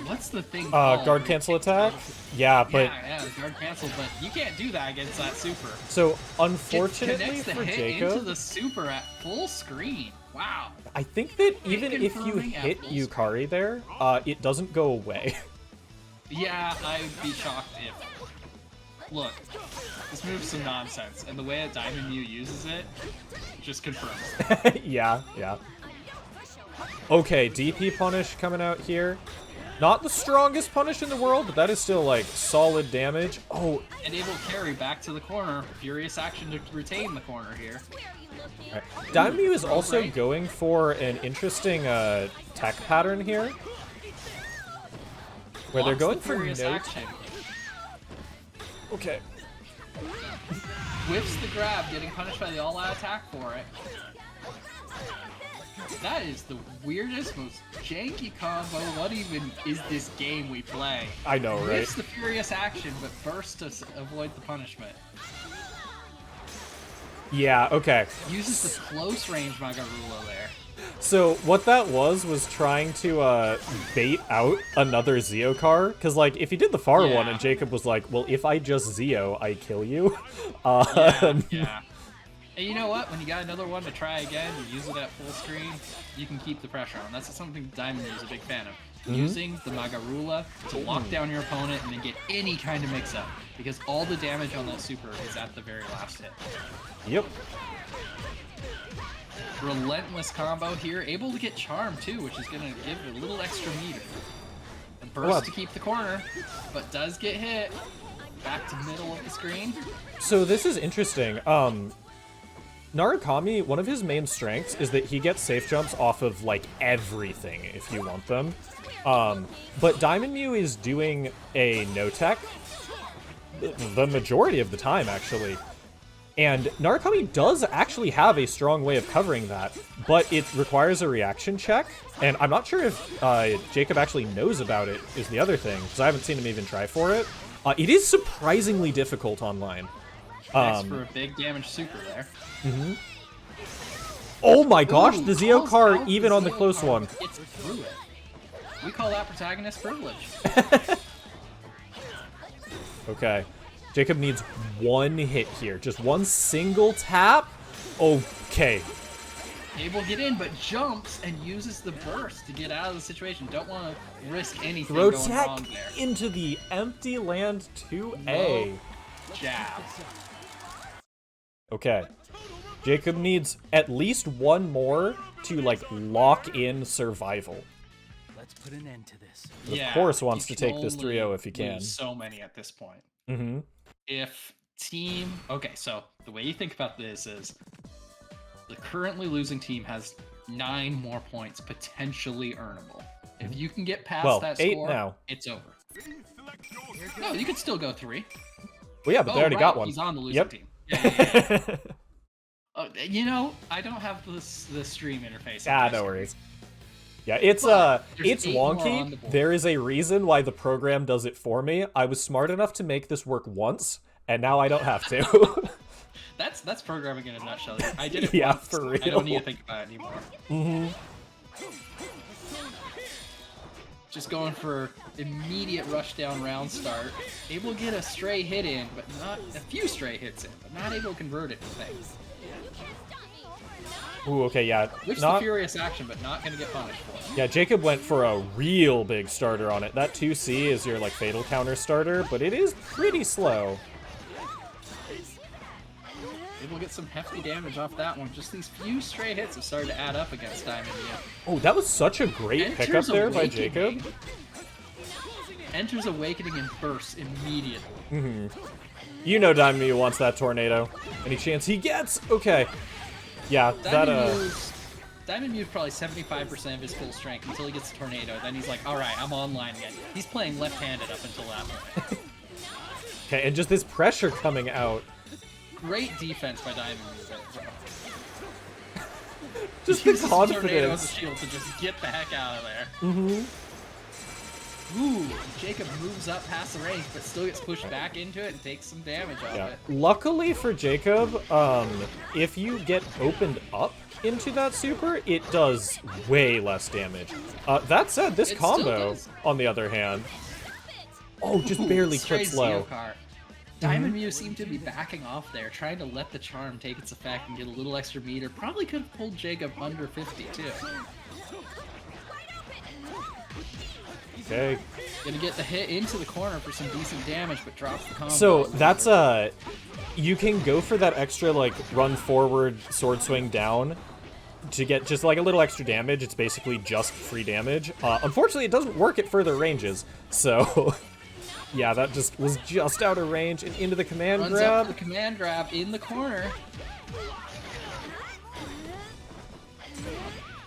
what's the thing called? Guard cancel attack? Yeah, but... Yeah, the guard cancel, but you can't do that against that super. So, unfortunately Connects the for hit Jacob... into the super at full screen. Wow. I think that even if you confirming at hit full Yukari there, it doesn't go away. Yeah, I'd be shocked if... Look, this move's some nonsense, and the way that Diamond Mew uses it just confirms. Yeah. Okay, DP punish coming out here. Not the strongest punish in the world, but that is still, like, solid damage. Oh. And able to carry back to the corner. Furious action to retain the corner here. Right. Diamond Mew is also going for an interesting tech pattern here. Where they're going for Furious no action. Okay. Whips the grab, getting punished by the all-out attack for it. That is the weirdest, most janky combo. What even is this game we play? I know, right? Whips the furious action, but bursts to avoid the punishment. Yeah, okay. Uses the close range Magarula there. So what that was trying to bait out another Zeokar, because like if he did the far one and Jacob was like, well, if I just Zeo, I kill you. Yeah. And you know what? When you got another one to try again, you use it at full screen, you can keep the pressure on. That's something Diamond is a big fan of. Using the Magarula to lock down your opponent and then get any kind of mix-up, because all the damage on that super is at the very last hit. Yep. Relentless combo here, able to get charm too, which is going to give a little extra meter. And burst to keep the corner, but does get hit. Back to middle of the screen. So this is interesting. Narukami, one of his main strengths is that he gets safe jumps off of like everything if you want them. But Diamond Mew is doing a no-tech the majority of the time, actually. And Narukami does actually have a strong way of covering that, but it requires a reaction check. And I'm not sure if Jacob actually knows about it, is the other thing, because I haven't seen him even try for it. It is surprisingly difficult online. Nice for a big damage super there. Oh my gosh, Ooh, the Zeokar, even on the Zeokar close one. Gets through it. We call that protagonist privilege. Okay. Jacob needs one hit here. Just one single tap. Okay. Able to get in, but jumps and uses the burst to get out of the situation. Don't want to risk anything Throw going tech wrong there. into the empty land 2A. Low jab. Okay. Jacob needs at least one more to, like, lock in survival. Let's put an end to this. Of course wants to take this 3-0 if he can. Lose so many at this point. Mm-hmm. If team... Okay, so the way you think about this is the currently losing team has 9 more points potentially earnable. If you can get past that 8 score, now. it's over. No, you could still go 3. Well, yeah, but they already got one. He's on the losing team. Yeah. You know, I don't have the stream interface. No worries. Yeah, it's wonky. There is a reason why the program does it for me. I was smart enough to make this work once, and now I don't have to. That's programming in a nutshell. I did it Yeah, once. for real. I don't need to think about it anymore. Mm-hmm. Just going for immediate rush down round start. Able to get a stray hit in, but not a few stray hits in, but not able to convert it to things. Ooh, okay, yeah. Which the furious action, but not going to get punished for it. Yeah, Jacob went for a real big starter on it. That 2C is your, like, fatal counter starter, but it is pretty slow. Able to get some hefty damage off that one. Just these few stray hits have started to add up against Diamond Mew. Oh, that was such a great pickup there by Jacob. Enters Awakening and bursts immediately. Mm-hmm. You know Diamond Mew wants that tornado. Any chance he gets? Okay. Yeah, Diamond Mew is probably 75% of his full strength until he gets the tornado. Then he's like, alright, I'm online again. He's playing left-handed up until that point. Okay, and just this pressure coming out. Great defense by Diamond Mew. Just the Uses Tornado as a confidence. shield to just get the heck out of there. Mm-hmm. Ooh, Jacob moves up past the range, but still gets pushed back into it and takes some damage off Yeah. it. Luckily for Jacob, if you get opened up into that super, it does way less damage. That said, this It still combo, does. on the other hand, just barely Straight crits low. Zeo-Car. Diamond Mew seemed to be backing off there, trying to let the charm take its effect and get a little extra meter. Probably could have pulled Jacob under 50 too. Okay. Gonna get the hit into the corner for some decent damage, but drops the combo. So that's you can go for that extra like run forward, sword swing down to get just like a little extra damage. It's basically just free damage. Unfortunately, it doesn't work at further ranges. So yeah, that just was just out of range and into the command Runs grab. up to the command grab in the corner.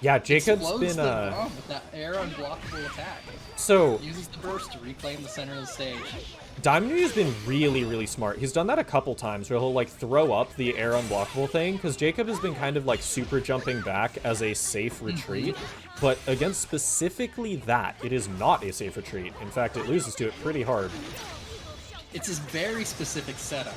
Yeah, Jacob's Explodes been the bomb with that air unblockable attack. so Uses the burst to reclaim the center of the stage. Diamond has been really smart. He's done that a couple times where he'll like throw up the air unblockable thing because Jacob has been kind of like super jumping back as a safe retreat, but against specifically that, it is not a safe retreat. In fact, it loses to it pretty hard. It's this very specific setup.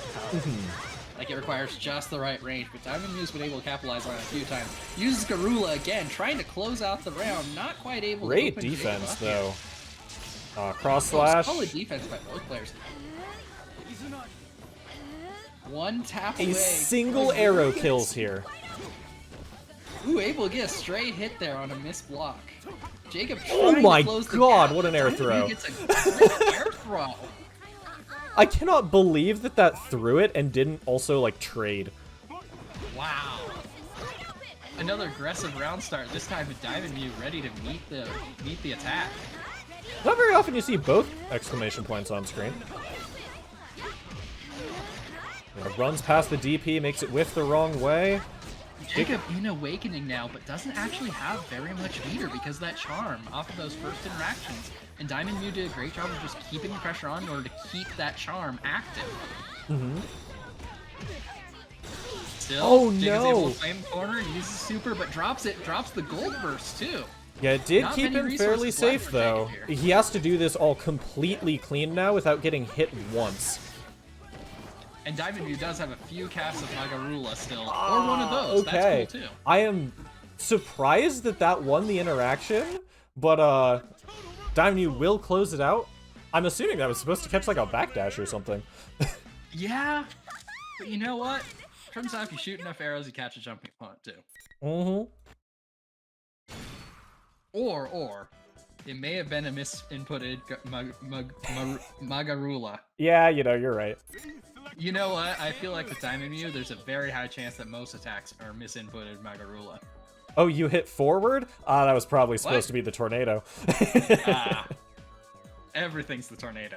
Like, it requires just the right range, but Diamond Mew's been able to capitalize on it a few times. Uses Garula again, trying to close out the round, not quite able to Great open Jacob defense up here. though. Cross slash. Solid defense by both players. One tap A away. single arrow kills here. Ooh, able to get a stray hit there on a missed block. Jacob Oh trying my to close the God, gap. what an air Diamond throw. Mew gets a great air throw. I cannot believe that threw it and didn't also like trade. Wow. Another aggressive round start, this time with Diamond Mew ready to meet the attack. Not very often you see both exclamation points on screen. Runs past the DP, makes it whiff the wrong way. Jacob in Awakening now, but doesn't actually have very much meter because of that charm off of those first interactions. And Diamond Mew did a great job of just keeping the pressure on in order to keep that charm active. Still, Oh, Jacob's no. able to claim the corner and uses super, but drops the gold burst too. Yeah, it did Not keep many him fairly resources left safe for though. Jacob here. He has to do this all completely clean now without getting hit once. And Diamond Mew does have a few casts of Magarula still, or one of those. Okay. That's cool too. I am surprised that won the interaction, but Diamond U will close it out. I'm assuming that was supposed to catch like a backdash or something. Yeah, but you know what? Turns out if you shoot enough arrows, you catch a jumping opponent too. Or it may have been a misinputted Magarula. Yeah, you're right. You know what? I feel like with Diamond Mew, there's a very high chance that most attacks are misinputted Magarula. Oh, you hit forward? That was probably supposed to be the tornado. Everything's the tornado.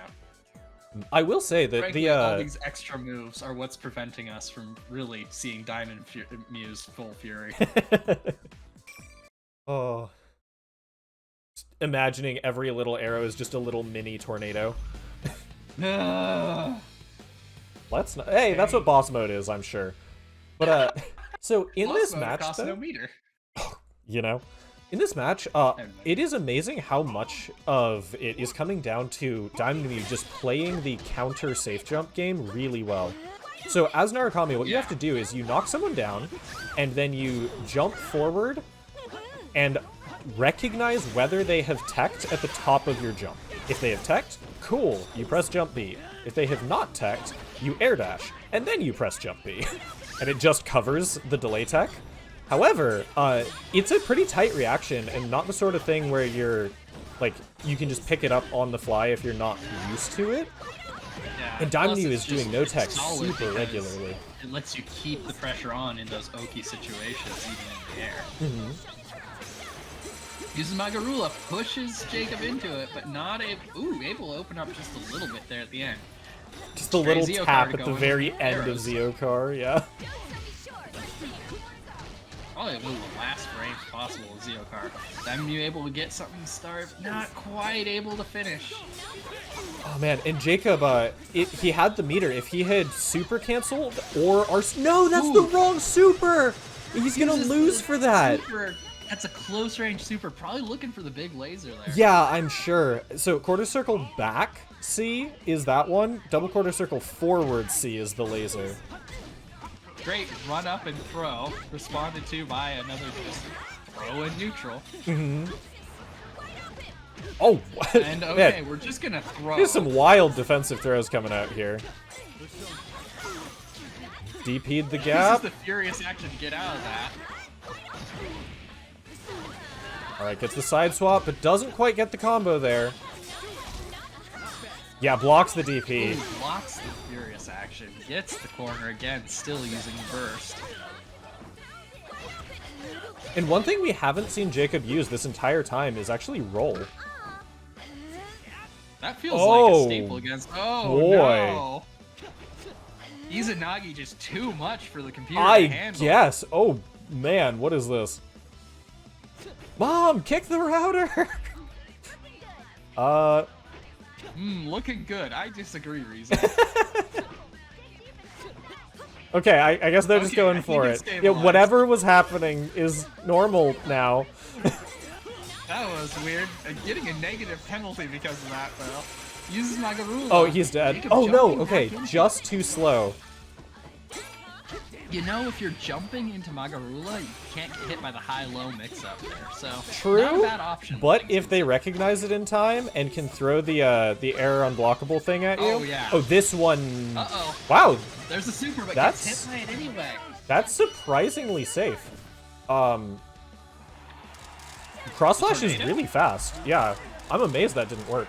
I will say that Frankly, all these extra moves are what's preventing us from really seeing Diamond Mew's full fury. Oh. Just imagining every little arrow is just a little mini tornado. Let's not. Hey, that's what boss mode is, I'm sure. But so in this match, costs though, no meter. in this match, it is amazing how much of it is coming down to Diamond Mew just playing the counter safe jump game really well. So as Narukami, what you have to do is you knock someone down, and then you jump forward and recognize whether they have teched at the top of your jump. If they have teched, cool, you press jump B. If they have not teched, you air dash, and then you press jump B. And it just covers the delay tech. However, it's a pretty tight reaction and not the sort of thing where you're, like, you can just pick it up on the fly if you're not used to it. Yeah, And Diamond plus Mew it's is doing just- no it's tech solid super because regularly. It lets you keep the pressure on in those oaky situations, even in the air. Uses Magarula, pushes Jacob into it, but not able to open up just a little bit there at the end. Just a little Zeo-Car tap to at go the in very with end of arrows. Zeo-Car, yeah. Probably one of the last frames possible with Zeo-Car. Diamond Mew able to get something to start, not quite able to finish. Oh man, and Jacob, he had the meter. If he had super canceled or no, that's the wrong super. He's gonna Uses lose the for that. super. That's a close range super. Probably looking for the big laser there. Yeah, I'm sure. So quarter circle back C is that one. Double quarter circle forward C is the laser. Great run up and throw. Responded to by another just throw in neutral. Oh, And okay, man. we're just gonna throw. There's some wild defensive throws coming out here. DP'd the This gap. is the furious action to get out of that. Alright, gets the side swap, but doesn't quite get the combo there. Yeah, blocks the DP. Ooh, blocks the furious action. Gets the corner again, still using burst. And one thing we haven't seen Jacob use this entire time is actually roll. That feels like Oh, a staple against. Oh boy. no! Izanagi just too much for the computer to I handle. guess. Oh, man, what is this? Mom, kick the router! Looking good. I disagree, Reason. Okay, I guess they're just Okay, going I for think it. it's Yeah, stabilized. whatever was happening is normal now. That was weird. Getting a negative penalty because of that, though. Uses Magarula. Oh, he's dead. Jacob Oh, no, jumping okay, back into- just too slow. You know, if you're jumping into Magarula, you can't get hit by the high-low mix-up there, so not a True, bad option. but if they recognize it in time and can throw the error unblockable thing at you. Oh, yeah. Oh, this one. Uh-oh. Wow, There's a super, but That's- gets hit by it anyway. that's surprisingly safe. Cross slash is Tornado? really fast. Yeah, I'm amazed that didn't work.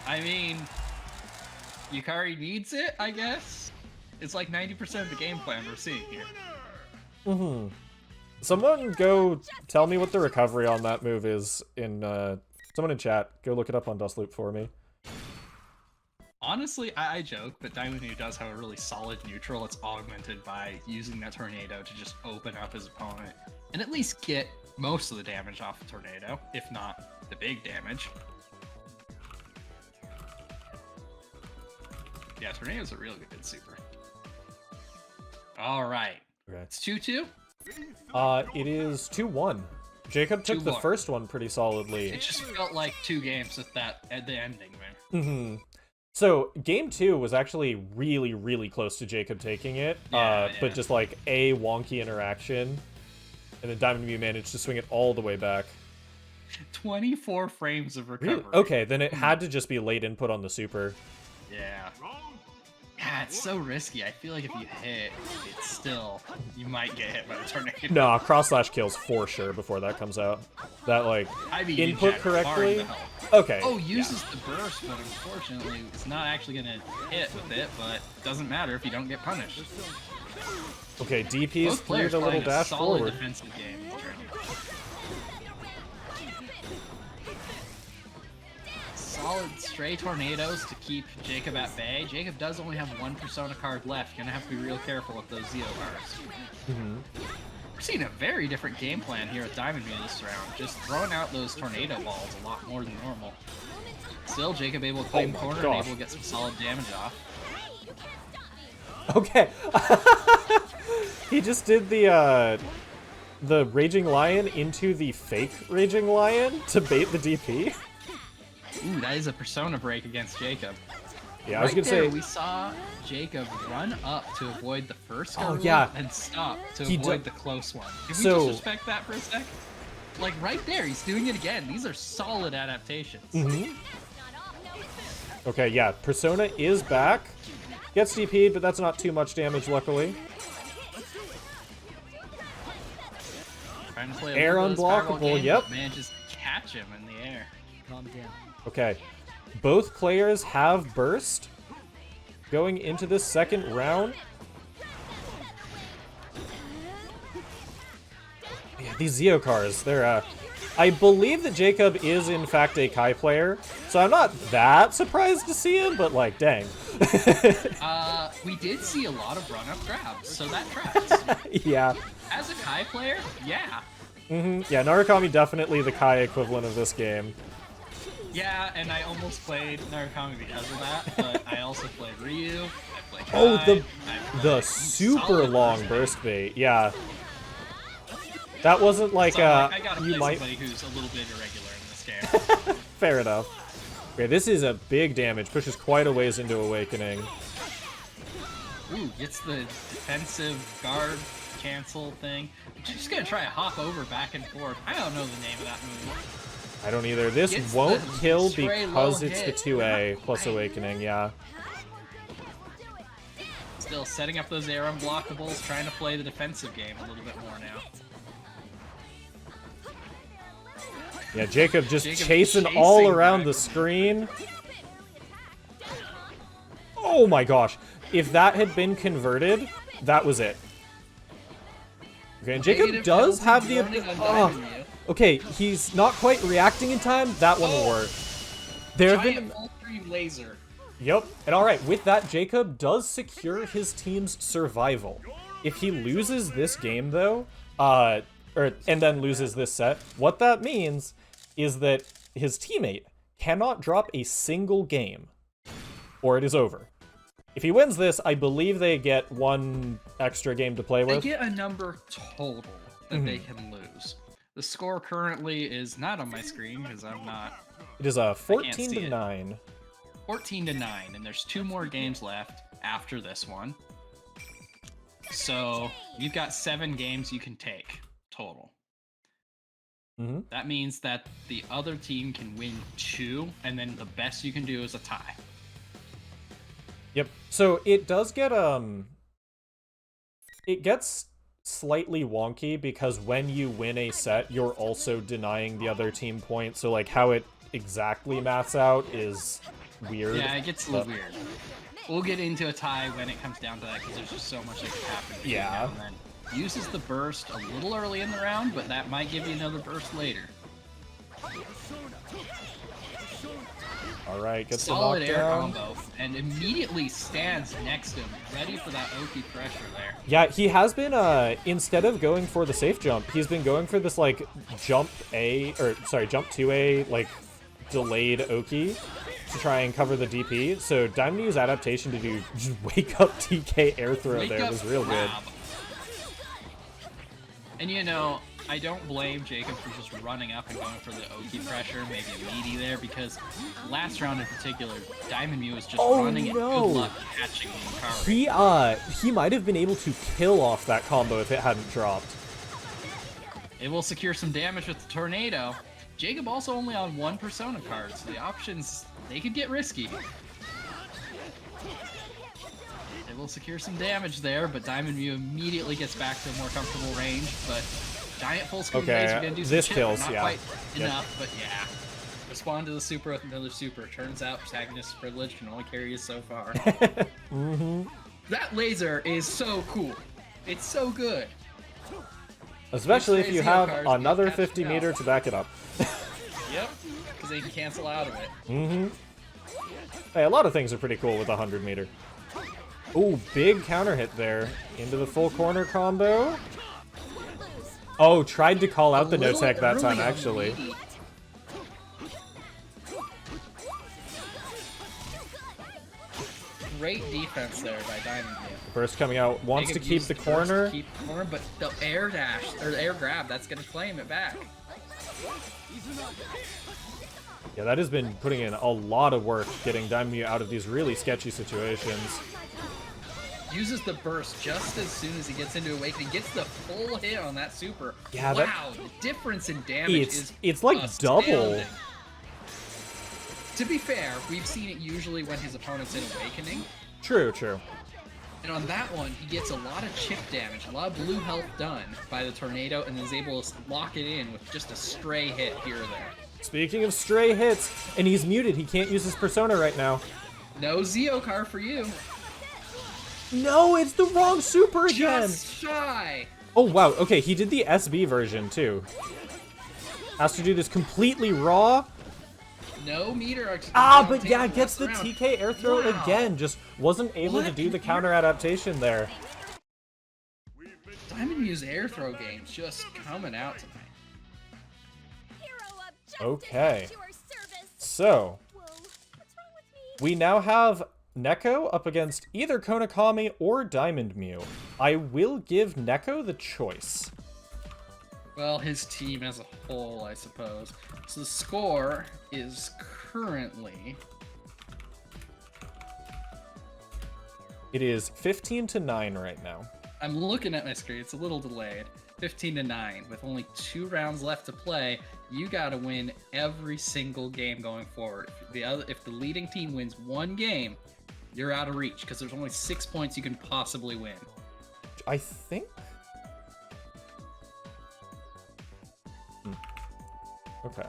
I mean, Yukari needs it, I guess. It's like 90% of the game plan we're seeing here. Someone go tell me what the recovery on that move is in someone in chat. Go look it up on Dustloop for me. Honestly, I joke, but Daimonu does have a really solid neutral. It's augmented by using that tornado to just open up his opponent and at least get most of the damage off the tornado, if not the big damage. Yeah, tornado's a real good super. All right, Okay. it's 2-2. It is 2-1. Jacob took the 2-1. first one pretty solidly. It just felt like 2 games with that at the ending, man. So game 2 was actually really, really close to Jacob taking it, Yeah, but yeah. just like a wonky interaction, and then Diamond Mew managed to swing it all the way back. 24 frames of recovery. Really? Okay, then it had to just be late input on the super. Yeah. Yeah, it's so risky. I feel like if you hit, it's still, you might get hit by the tornado. No, cross slash kills for sure before that comes out. That like I mean, in input general, barring correctly. the health. Okay. Oh, uses the burst, but unfortunately, it's not actually gonna hit with it. But doesn't matter if you don't get punished. Okay, DP's Both through players the little playing a dash solid forward. defensive game in this tournament. Solid stray tornadoes to keep Jacob at bay. Jacob does only have one Persona card left. You're gonna have to be real careful with those Zeo cards. We're seeing a very different game plan here at Diamond Mew this round. Just throwing out those tornado balls a lot more than normal. Still, Jacob able to claim my corner gosh. and able to get some solid damage off. Okay. He just did the Raging Lion into the fake Raging Lion to bait the DP. Ooh, that is a Persona break against Jacob. Yeah, I was Right gonna there, say. we saw Jacob run up to avoid the first Oh, Garou yeah. and stop to He avoid do- the close one. Can we So- just respect that for a sec? Like right there, he's doing it again. These are solid adaptations. Okay, yeah, Persona is back. Gets DP'd, but that's not too much damage, luckily. Trying to play a Air little bit of spiral unblockable, game, yep. but manages to catch him in the air. Calm down. Okay. Both players have burst going into this second round. Yeah, these Zeo cars, they're I believe that Jacob is in fact a Kai player, so I'm not that surprised to see him, but like, dang. We did see a lot of run-up grabs, so that tracks. Yeah. As a Kai player, yeah. Yeah, Narukami definitely the Kai equivalent of this game. Yeah, and I almost played Narukami because of that, but I also played Ryu, I played Kai, Oh, I the played super solid long burst burst bait. Yeah. That wasn't like, So I gotta you play might... somebody who's a little bit irregular in this game. Fair enough. Okay, this is a big damage. Pushes quite a ways into Awakening. Ooh, gets the defensive guard cancel thing. Just gonna try to hop over back and forth. I don't know the name of that move. I don't either. This Gets won't the kill stray because low it's hit. the 2A plus Awakening, yeah. Still setting up those air unblockables, trying to play the defensive game a little bit more now. Yeah, Jacob just Jacob chasing all around back. the screen. Oh my gosh. If that had been converted, that was it. Okay, and Jacob Negative does penalty have the... warning on Oh, Diamond Mew. okay, he's not quite reacting in time. That one will work. There have Giant been... full-stream laser. Yep. And alright, with that, Jacob does secure his team's survival. If he loses this game, though, and then loses this set, what that means is that his teammate cannot drop a single game, or it is over. If he wins this, I believe they get one extra game to play They with. get a number total that they can lose. The score currently is not on my screen because I'm not. It is a see 14-9. 14-9, and there's 2 more games left after this one. So you've got 7 games you can take total. That means that the other team can win 2, and then the best you can do is a tie. Yep. So it does get it gets slightly wonky because when you win a set, you're also denying the other team points. So like how it exactly maths out is weird. Yeah, it gets a little weird. We'll get into a tie when it comes down to that because there's just so much that can happen. Yeah. Now and then. Uses the burst a little early in the round, but that might give you another burst later. Alright, gets the Solid air knockdown. combo, and immediately stands next to him, ready for that Oki pressure there. Yeah, he has been, instead of going for the safe jump, he's been going for this, like, jump 2A, like, delayed Oki to try and cover the DP. So Diamond U's adaptation to do just wake up TK air throw Wake there up was real good. grab. And you know, I don't blame Jacob for just running up and going for the Oki pressure, maybe a meaty there, because last round in particular, Diamond Mew was just running and good luck catching the Hikaru. He might have been able to kill off that combo if it hadn't dropped. It will secure some damage with the Tornado. Jacob also only on 1 Persona card, so the options, they could get risky. It will secure some damage there, but Diamond Mew immediately gets back to a more comfortable range, but giant full screen Okay, laser gonna do some this chip, kills, not yeah. quite Yep. enough, but yeah. Respond to the super with another super. Turns out protagonist's privilege can only carry you so far. That laser is so cool. It's so good. Especially if you Zeo have cards another get 50 cashed meter out. to back it up. Yep, because they can cancel out of it. Hey, a lot of things are pretty cool with 100 meter. Ooh, big counter hit there. Into the full corner combo. Oh, tried to call out the no tech that time, actually. Meaty. Great defense there by Diamond Mew. Burst coming out, wants to Jacob keep used the burst corner. to keep the corner, but the air dash, or the air grab, that's going to claim it back. Yeah, that has been putting in a lot of work getting Diamond Mew out of these really sketchy situations. Uses the burst just as soon as he gets into Awakening, gets the full hit on that super. Yeah, that- wow, the difference in damage It's like double. astounding. To be fair, we've seen it usually when his opponent's in Awakening. True, true. And on that one, he gets a lot of chip damage, a lot of blue health done by the Tornado, and is able to lock it in with just a stray hit here or there. Speaking of stray hits, and he's muted, he can't use his persona right now. No Zeo car for you. No, it's the wrong super again! Just shy. Oh wow, okay, he did the SB version too. Has to do this completely raw. No meter. But yeah, gets the TK air throw Wow. again. Just wasn't able to What do the in counter adaptation there. Diamond Mew's air throw game's just coming out tonight. Okay. So, we now have Neko up against either Konakami or Diamond Mew. I will give Neko the choice. Well, his team as a whole, I suppose. So the score is currently... It is 15-9 right now. I'm looking at my screen. It's a little delayed. 15-9. With only 2 rounds left to play, you gotta win every single game going forward. If the leading team wins 1 game, you're out of reach because there's only 6 points you can possibly win. I think... Okay.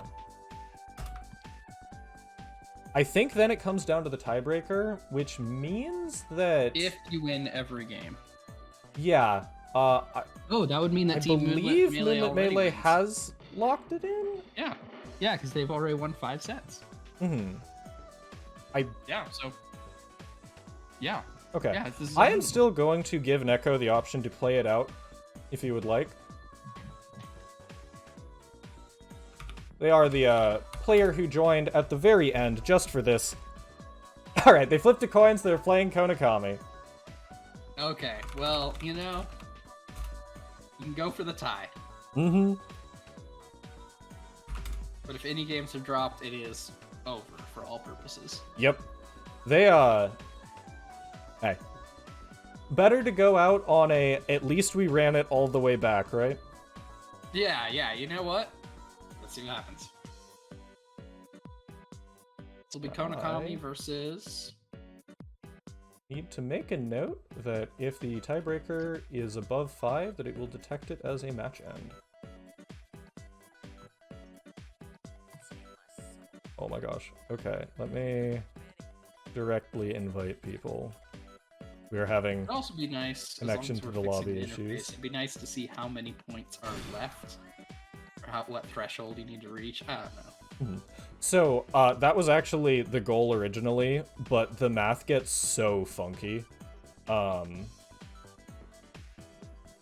I think then it comes down to the tiebreaker, which means that... If you win every game. Yeah. Oh, that would mean that I Team believe Moonlit Melee has locked it in? Yeah. Yeah, because they've already won 5 sets. Mm-hmm. Yeah, so... Yeah. Okay. Yeah, this is I am still going to give Neko the option to play it out, if he would like. They are the player who joined at the very end just for this. Alright, they flipped a coin, so they're playing Konakami. Okay, well, you know, you can go for the tie. Mm-hmm. But if any games are dropped, it is over for all purposes. Yep. They, Hey. Better to go out on a, at least we ran it all the way back, right? Yeah, you know what? Let's see what happens. This will be Konakami versus... Need to make a note that if the tiebreaker is above 5, that it will detect it as a match end. Oh my gosh. Okay, let me directly invite people. We are having It'd also be nice connection to the lobby issues. It'd be nice to see how many points are left, or what threshold you need to reach. I don't know. So, that was actually the goal originally, but the math gets so funky. I'll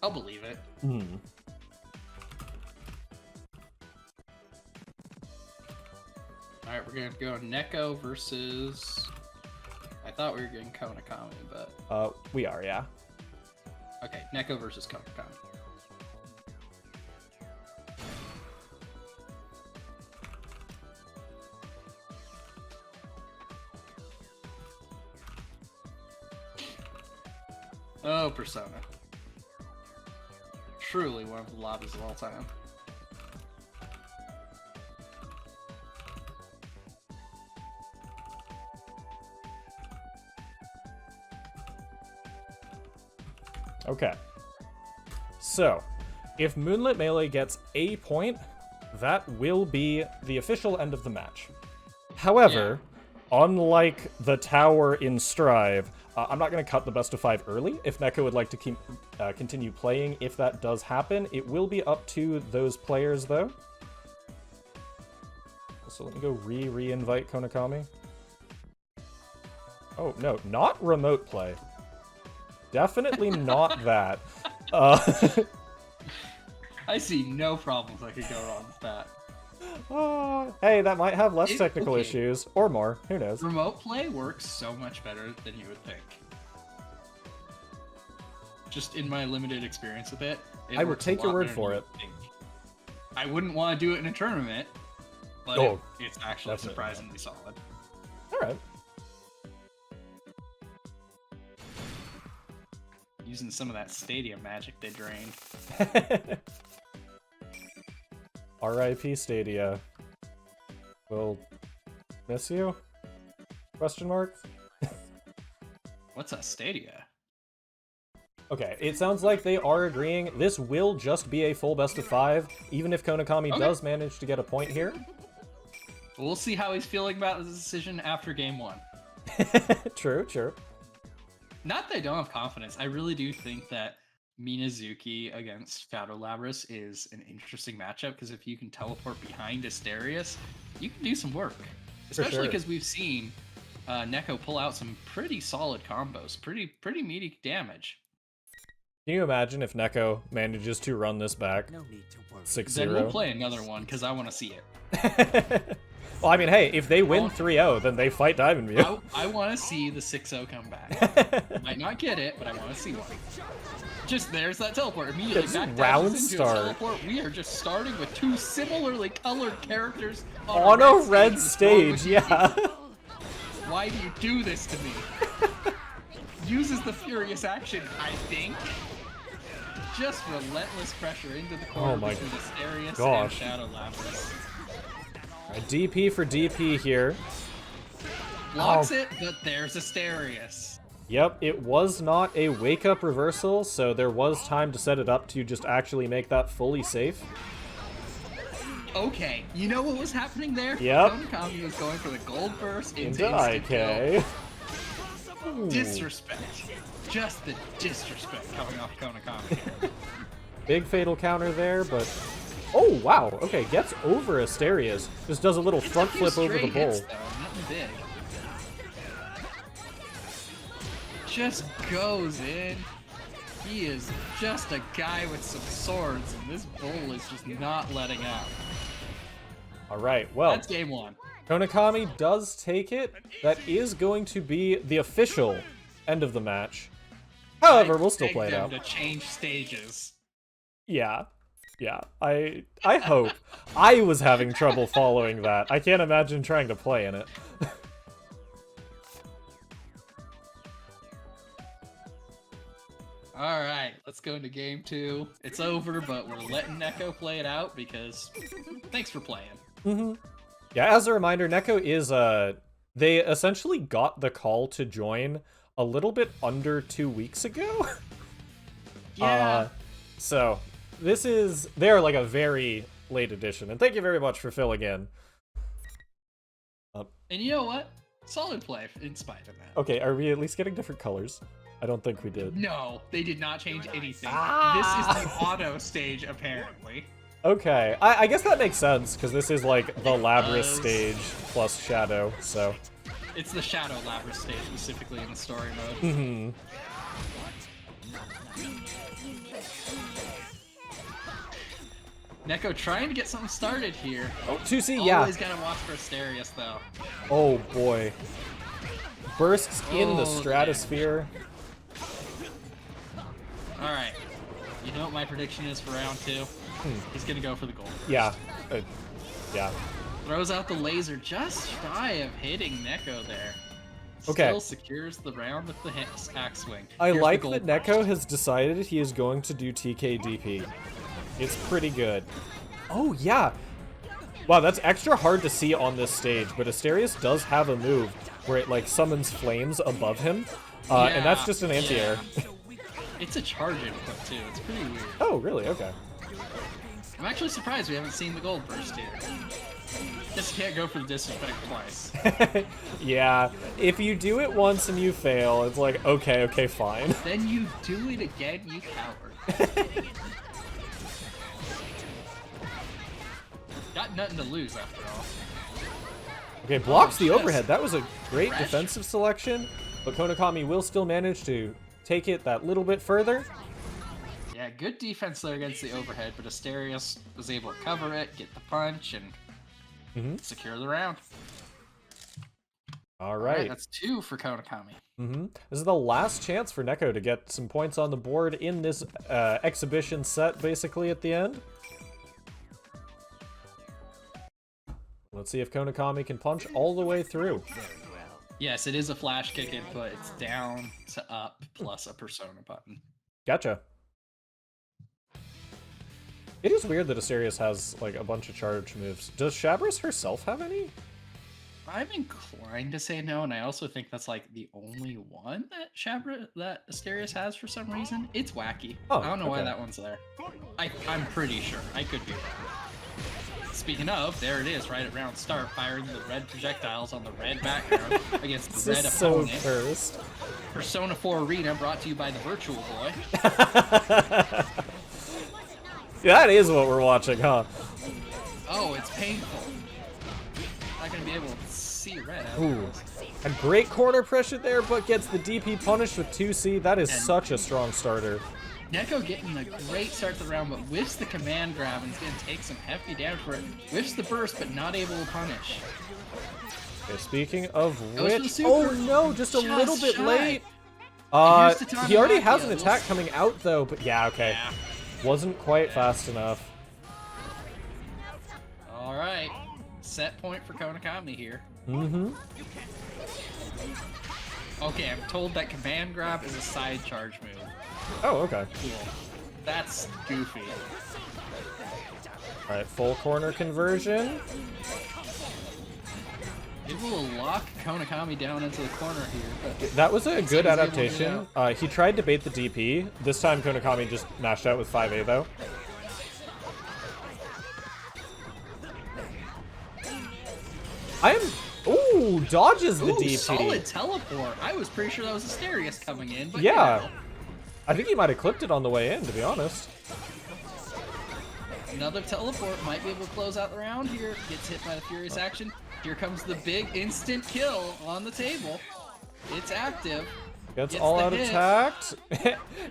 believe it. Alright, we're gonna go Neko versus... I thought we were getting Konakami, but... We are, yeah. Okay, Neko versus Konakami. Oh, Persona. Truly one of the lobbies of all time. Okay. So, if Moonlit Melee gets a point, that will be the official end of the match. However, unlike the tower in Strive, I'm not going to cut the best of 5 early. If Neko would like to keep continue playing, if that does happen, it will be up to those players, though. So let me go re-invite Konakami. Oh, no, not remote play. Definitely not that. I see no problems that could go wrong with that. Hey, that might have less technical issues, or more, who knows. Remote play works so much better than you would think. Just in my limited experience with it, I would take your word for it. I wouldn't want to do it in a tournament, but it's actually surprisingly solid. Alright. Using some of that stadium magic they drained. R.I.P. Stadia. We'll miss you? Question mark? What's a Stadia? Okay, it sounds like they are agreeing. This will just be a full best of 5, even if Konakami does manage to get a point here. We'll see how he's feeling about the decision after game 1. True, true. Not that I don't have confidence. I really do think that Minazuki against Shadow Labras is an interesting matchup, because if you can teleport behind Asterius, you can do some work. Especially because we've seen Neko pull out some pretty solid combos, pretty meaty damage. Can you imagine if Neko manages to run this back? No need to worry. 6-0. Then we'll play another one, because I want to see it. Well, I mean, hey, if they win 3-0, then they fight Diamond View. I want to see the 6-0 come back. Might not get it, but I want to see one. just there's that teleport immediately. It's Back round dashes into start. a teleport. We are just starting with two similarly colored characters On a red stage, yeah. Why do you do this to me? Uses the furious action, I think. Just relentless pressure into the corner between Asterius and Shadow Lapras. A DP for DP here. Blocks it, but there's Asterius. Yep, it was not a wake-up reversal, so there was time to set it up to just actually make that fully safe. Okay, you know what was happening there? Yep. Konami was going for the gold burst into IK. Disrespect. Just the disrespect coming off Konami. Big fatal counter there, but... Oh, wow. Okay, gets over Asterius. Just does a little front flip over the bull. Nothing big. Just goes in. He is just a guy with some swords, and this bull is just not letting up. Alright, well... That's game one. Konami does take it. That is going to be the official end of the match. However, we'll still play it out. To change stages. Yeah. Yeah. I hope. I was having trouble following that. I can't imagine trying to play in it. Alright, let's go into game two. It's over, but we're letting Neko play it out because thanks for playing. Mm-hmm. Yeah, as a reminder, Neko is, they essentially got the call to join a little bit under 2 weeks ago. Yeah. So, they're like a very late edition, and thank you very much for filling in. And you know what? Solid play in spite of that. Okay, are we at least getting different colors? I don't think we did. No, they did not change anything. Ah! This is the auto stage, apparently. Okay, I guess that makes sense, because this is like the Lapras stage plus Shadow, so... It's the Shadow Lapras stage, specifically in the story mode. Mm-hmm. Neko trying to get something started here. Oh, 2C, yeah. Always gotta watch for Asterius, though. Oh, boy. Bursts in the stratosphere. Alright. You know what my prediction is for round two? He's gonna go for the gold. Yeah. Yeah. Throws out the laser just shy of hitting Neko there. Okay. Still secures the round with the axe swing. I Here's like the that gold Neko burst. has decided he is going to do TKDP. It's pretty good. Oh, yeah. Wow, that's extra hard to see on this stage, but Asterius does have a move where it, like, summons flames above him, and that's just an anti-air. Yeah. It's a charge input, too. It's pretty weird. Oh, really? Okay. I'm actually surprised we haven't seen the gold burst here. Guess you can't go for the disrespect twice. Yeah, if you do it once and you fail, it's like, okay, fine. Then you do it again, you coward. Got nothing to lose after all. Okay, blocks the just overhead. That was a great fresh. defensive selection, but Konami will still manage to take it that little bit further. Yeah, good defense there against the overhead, but Asterius was able to cover it, get the punch, and secure the round. All right. That's 2 for Konami. This is the last chance for Neko to get some points on the board in this exhibition set, basically, at the end. Let's see if Konami can punch all the way through. Yes, it is a flash kick input. It's down to up plus a persona button. Gotcha. It is weird that Asterius has, like, a bunch of charge moves. Does Shabras herself have any? I'm inclined to say no, and I also think that's like the only one that Asterius has for some reason. It's wacky. Oh, I don't know why okay. that one's there. I'm pretty sure. I could be wrong. Speaking of, there it is, right at round start, firing the red projectiles on the red background against the red This is so opponent. cursed. Persona 4 Arena brought to you by the Virtual Boy. That is what we're watching, huh? Oh, it's painful. Not gonna be able to see red. Ooh. A great corner pressure there, but gets the DP punished with 2C. That is such a strong starter. Neko getting a great start to the round, but whiffs the command grab and is going to take some hefty damage for it. Whiffs the burst, but not able to punish. Okay, speaking of Goes for the which... super. Oh no, just a little bit shy. late. used the He already has Tanemaki an a attack little- coming out though, but yeah, okay. Yeah. Wasn't quite fast enough. All right. Set point for Konakami here. Mm-hmm. Okay, I'm told that command grab is a side charge move. Oh, okay. Cool. That's goofy. Alright, full corner conversion. It will lock Konakami down into the corner here. But That was a good he's able to adaptation. get He tried to bait the DP. This time Konakami just mashed out with 5A though. I am... Ooh, dodges the Ooh, DP. solid teleport. I was pretty sure that was Asterius coming in, but Yeah. you know. I think he might have clipped it on the way in, to be honest. Another teleport might be able to close out the round here. Gets hit by the Furious action. Here comes the big instant kill on the table. It's active. Gets Gets all the out hit. attacked.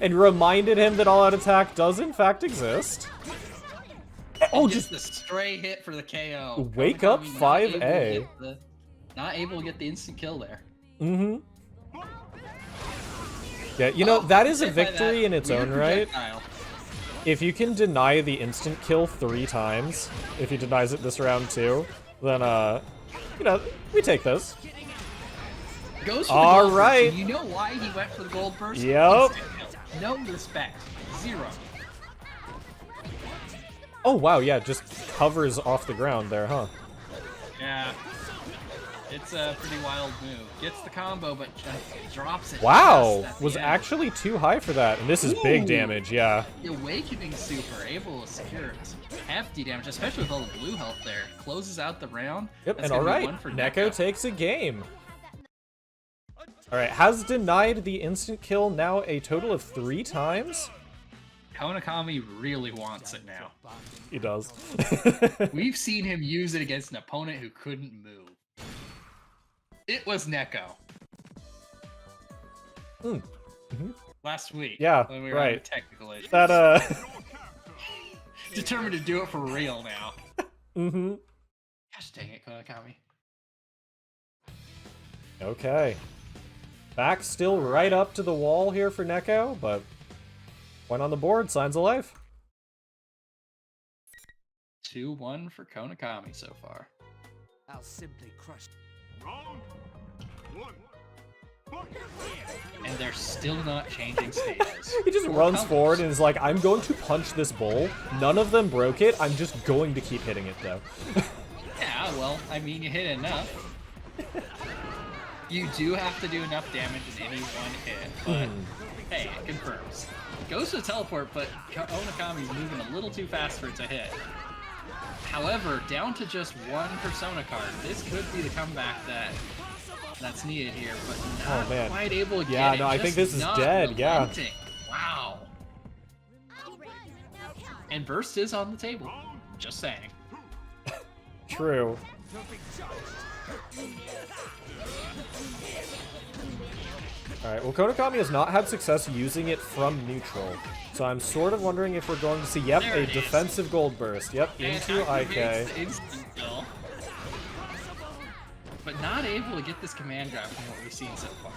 And reminded him that all out attack does in fact exist. Oh, Gets just the stray hit for the KO. Wake up Konakami 5A. Not able to get the instant kill there. Mm-hmm. Yeah, you know, that is a hit by victory that in its weird own right. projectile. If you can deny the instant kill 3 times, if he denies it this round too, then, you know, we take those. Goes for the All gold right. burst. You know why he went for the gold burst? Yep. Instant kill. No respect. Zero. Oh, wow, yeah, just covers off the ground there, huh? Yeah. It's a pretty wild move. Gets the combo, but just drops it. Wow, just at the was end. actually too high for that, and this is big Ooh. damage, yeah. The Awakening Super able to secure some hefty damage, especially with all the blue health there. Closes out the round. Yep, That's and gonna be alright, one for Neko takes a game. Alright, has denied the instant kill now a total of 3 times? Konakami really wants it now. He does. We've seen him use it against an opponent who couldn't move. It was Neko. Last week. Yeah, when we were right. having technical issues. That, Determined to do it for real now. mm-hmm. Gosh dang it, Konakami. Okay. Back still right up to the wall here for Neko, but point on the board, signs of life. 2-1 for Konakami so far. I'll simply crush. And they're still not changing stages. He just runs forward and is like, I'm going to punch this bowl. None of them broke it. I'm just going to keep hitting it, though. Yeah, well, I mean, you hit enough. You do have to do enough damage in any one hit, but hey, it confirms. Goes to the teleport, but Konakami's moving a little too fast for it to hit. However, down to just one Persona card. This could be the comeback that's needed here, but not man. quite able to get Yeah, it. no, I think Just this is not dead, yeah. relenting. Wow. And Burst is on the table. Just saying. True. Alright, well, Konakami has not had success using it from neutral. So I'm sort of wondering if we're going to see, yep, There a it is. defensive gold burst. Yep, And into activates IK. the instant kill. But not able to get this command grab from what we've seen so far.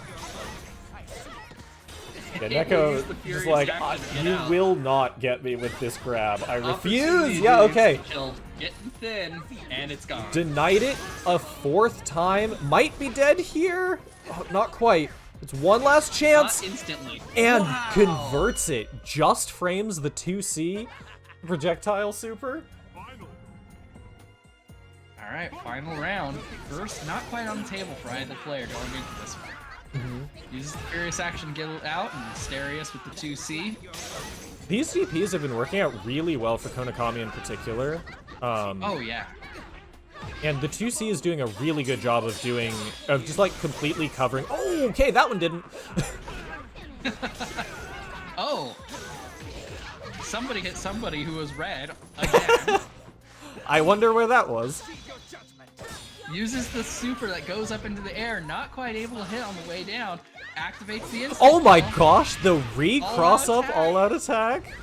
Yeah, Able to use Neko the just Furious like, action to get you out. will not get me with this grab. I Opportunity refuse! to Yeah, use okay. the kill. Getting thin, and it's gone. Denied it a 4th time. Might be dead here. Oh, not quite. It's one last chance. Not instantly. And Wow. converts it. Just frames the 2C projectile super. Alright, final round. First, not quite on the table for either player going into this one. Uses the Furious action to get it out, and Asterius with the 2C. These DPs have been working out really well for Konakami in particular. Oh yeah. And the 2C is doing a really good job of just like completely covering. Oh, okay, that one didn't. Oh! Somebody hit somebody who was red again. I wonder where that was. Uses the super that goes up into the air, not quite able to hit on the way down. Activates the instant Oh my kill. gosh, the re-cross All-out up attack. all-out attack. And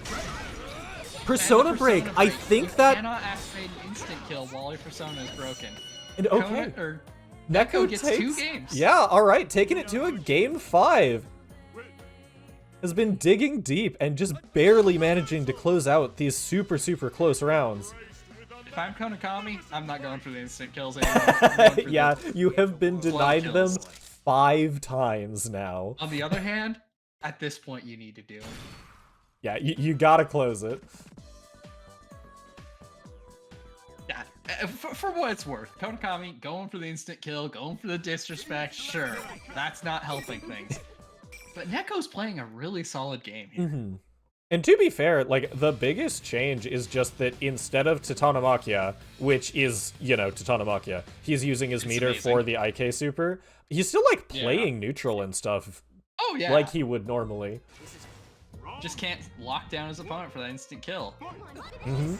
the Persona break. I think You that. cannot activate an instant kill while your persona is broken. And okay. Neko Neko gets takes 2 games. Yeah, all right, taking it to a game 5. has been digging deep and just barely managing to close out these super, super close rounds. If I'm Konakami, I'm not going for the instant kills anymore. Yeah, you have been denied them kills. 5 times now. On the other hand, at this point, you need to do it. Yeah, you gotta close it. Yeah, for what it's worth, Konakami going for the instant kill, going for the disrespect, sure, that's not helping things. But Neko's playing a really solid game here. Mm-hmm. And to be fair, like, the biggest change is just that instead of Titanamakia, which is, you know, Titanamakia, he's using his meter amazing. for the IK super, he's still, like, playing neutral and stuff Oh yeah, like he would normally. just can't lock down his opponent for that instant kill. Mm-hmm.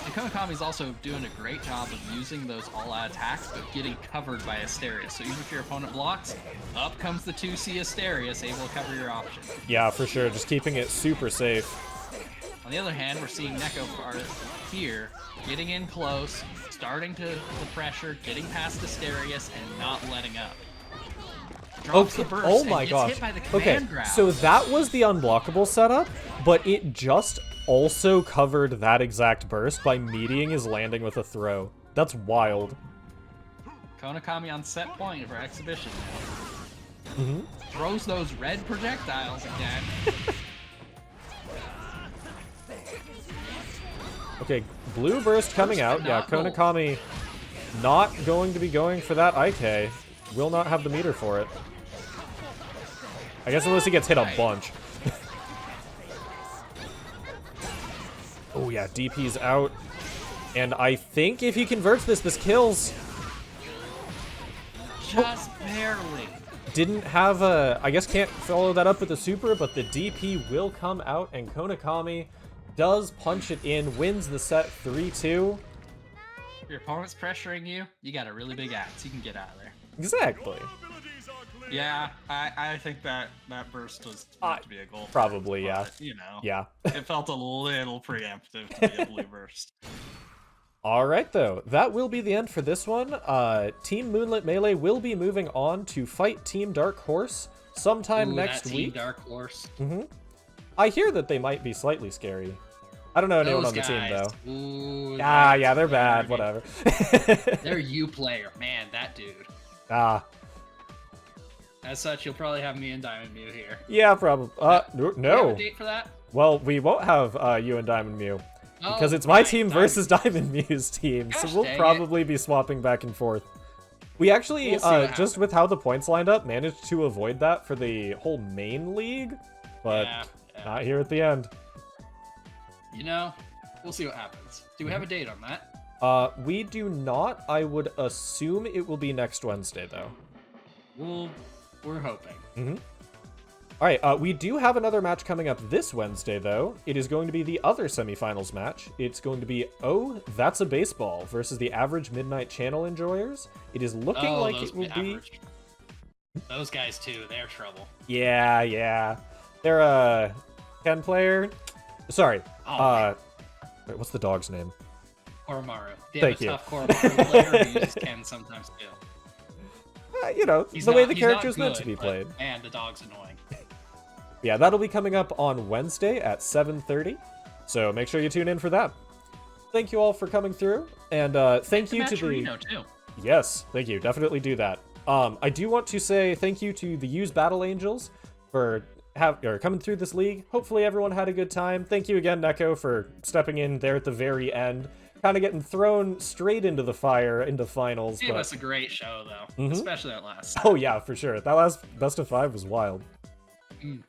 And Konakami's also doing a great job of using those all-out attacks, but getting covered by Asterius. So even if your opponent blocks, up comes the 2C Asterius, able to cover your option. Yeah, for sure, just keeping it super safe. On the other hand, we're seeing Neko here, getting in close, starting to pressure, getting past Asterius, and not letting up. Drops the burst oh and my gets gosh. hit by the Okay, command grab. so that was the unblockable setup, but it just also covered that exact burst by meeting his landing with a throw. That's wild. Konakami on set point for exhibition now. Mm-hmm. Throws those red projectiles again. Okay, blue burst coming out. Yeah, not gold. Konakami not going to be going for that IK. Will not have the meter for it. I guess unless he gets hit a bunch. Oh yeah, DP's out. And I think if he converts this, this kills. Just barely. Didn't have a... I guess can't follow that up with the super, but the DP will come out, and Konakami does punch it in, wins the set 3-2. If your opponent's pressuring you, you got a really big axe. You can get out of there. Exactly. Yeah, I think that burst was meant to be a goal. Probably, yeah. But, you know, Yeah. it felt a little preemptive to be a blue burst. Alright though, that will be the end for this one. Team Moonlit Melee will be moving on to fight Team Dark Horse sometime next that week. Team Dark Horse. Mm-hmm. I hear that they might be slightly scary. I don't know anyone Those on the team guys. though. Ooh, Yeah, they're that's bad, whatever. They're you player. Man, that dude. Ah, As such, you'll probably have me and Diamond Mew here. yeah, probably. Do you have No. a date for that? Well, we won't have you and Diamond Mew. Because Oh, it's my right, team Diamond. versus Diamond Mew's team, so Gosh we'll dang it. probably be swapping back and forth. We actually, We'll see what just happens. with how the points lined up, managed to avoid that for the whole main league, but Yeah. not here at the end. You know, we'll see what happens. Do we have a date on that? We do not. I would assume it will be next Wednesday, though. We're hoping. Mm-hmm. All right, we do have another match coming up this Wednesday, though. It is going to be the other semifinals match. It's going to be Oh, That's a Baseball versus the Average Midnight Channel Enjoyers. It is looking like those it will be... average. Those guys too, they're trouble. Yeah. They're a Ken player. Sorry. Oh, Wait, what's the dog's name? Koromaru. They Thank have a you. tough Koromaru player who uses Ken sometimes too. You know, He's the way not- the he's character not is meant to good, be but- played. And the dog's annoying. Yeah, that'll be coming up on Wednesday at 7:30. So make sure you tune in for that. Thank you all for coming through, and thank you to the... Matcherino, too. Yes, thank you. Definitely do that. I do want to say thank you to the Use Battle Angels for coming through this league. Hopefully everyone had a good time. Thank you again, Neko, for stepping in there at the very end. Kind of getting thrown straight into the fire, into finals. It But... was a great show, though. Mhm. Especially that last. Oh yeah, for sure. That last best of 5 was wild. Mm.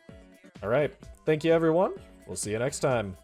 All right. Thank you, everyone. We'll see you next time.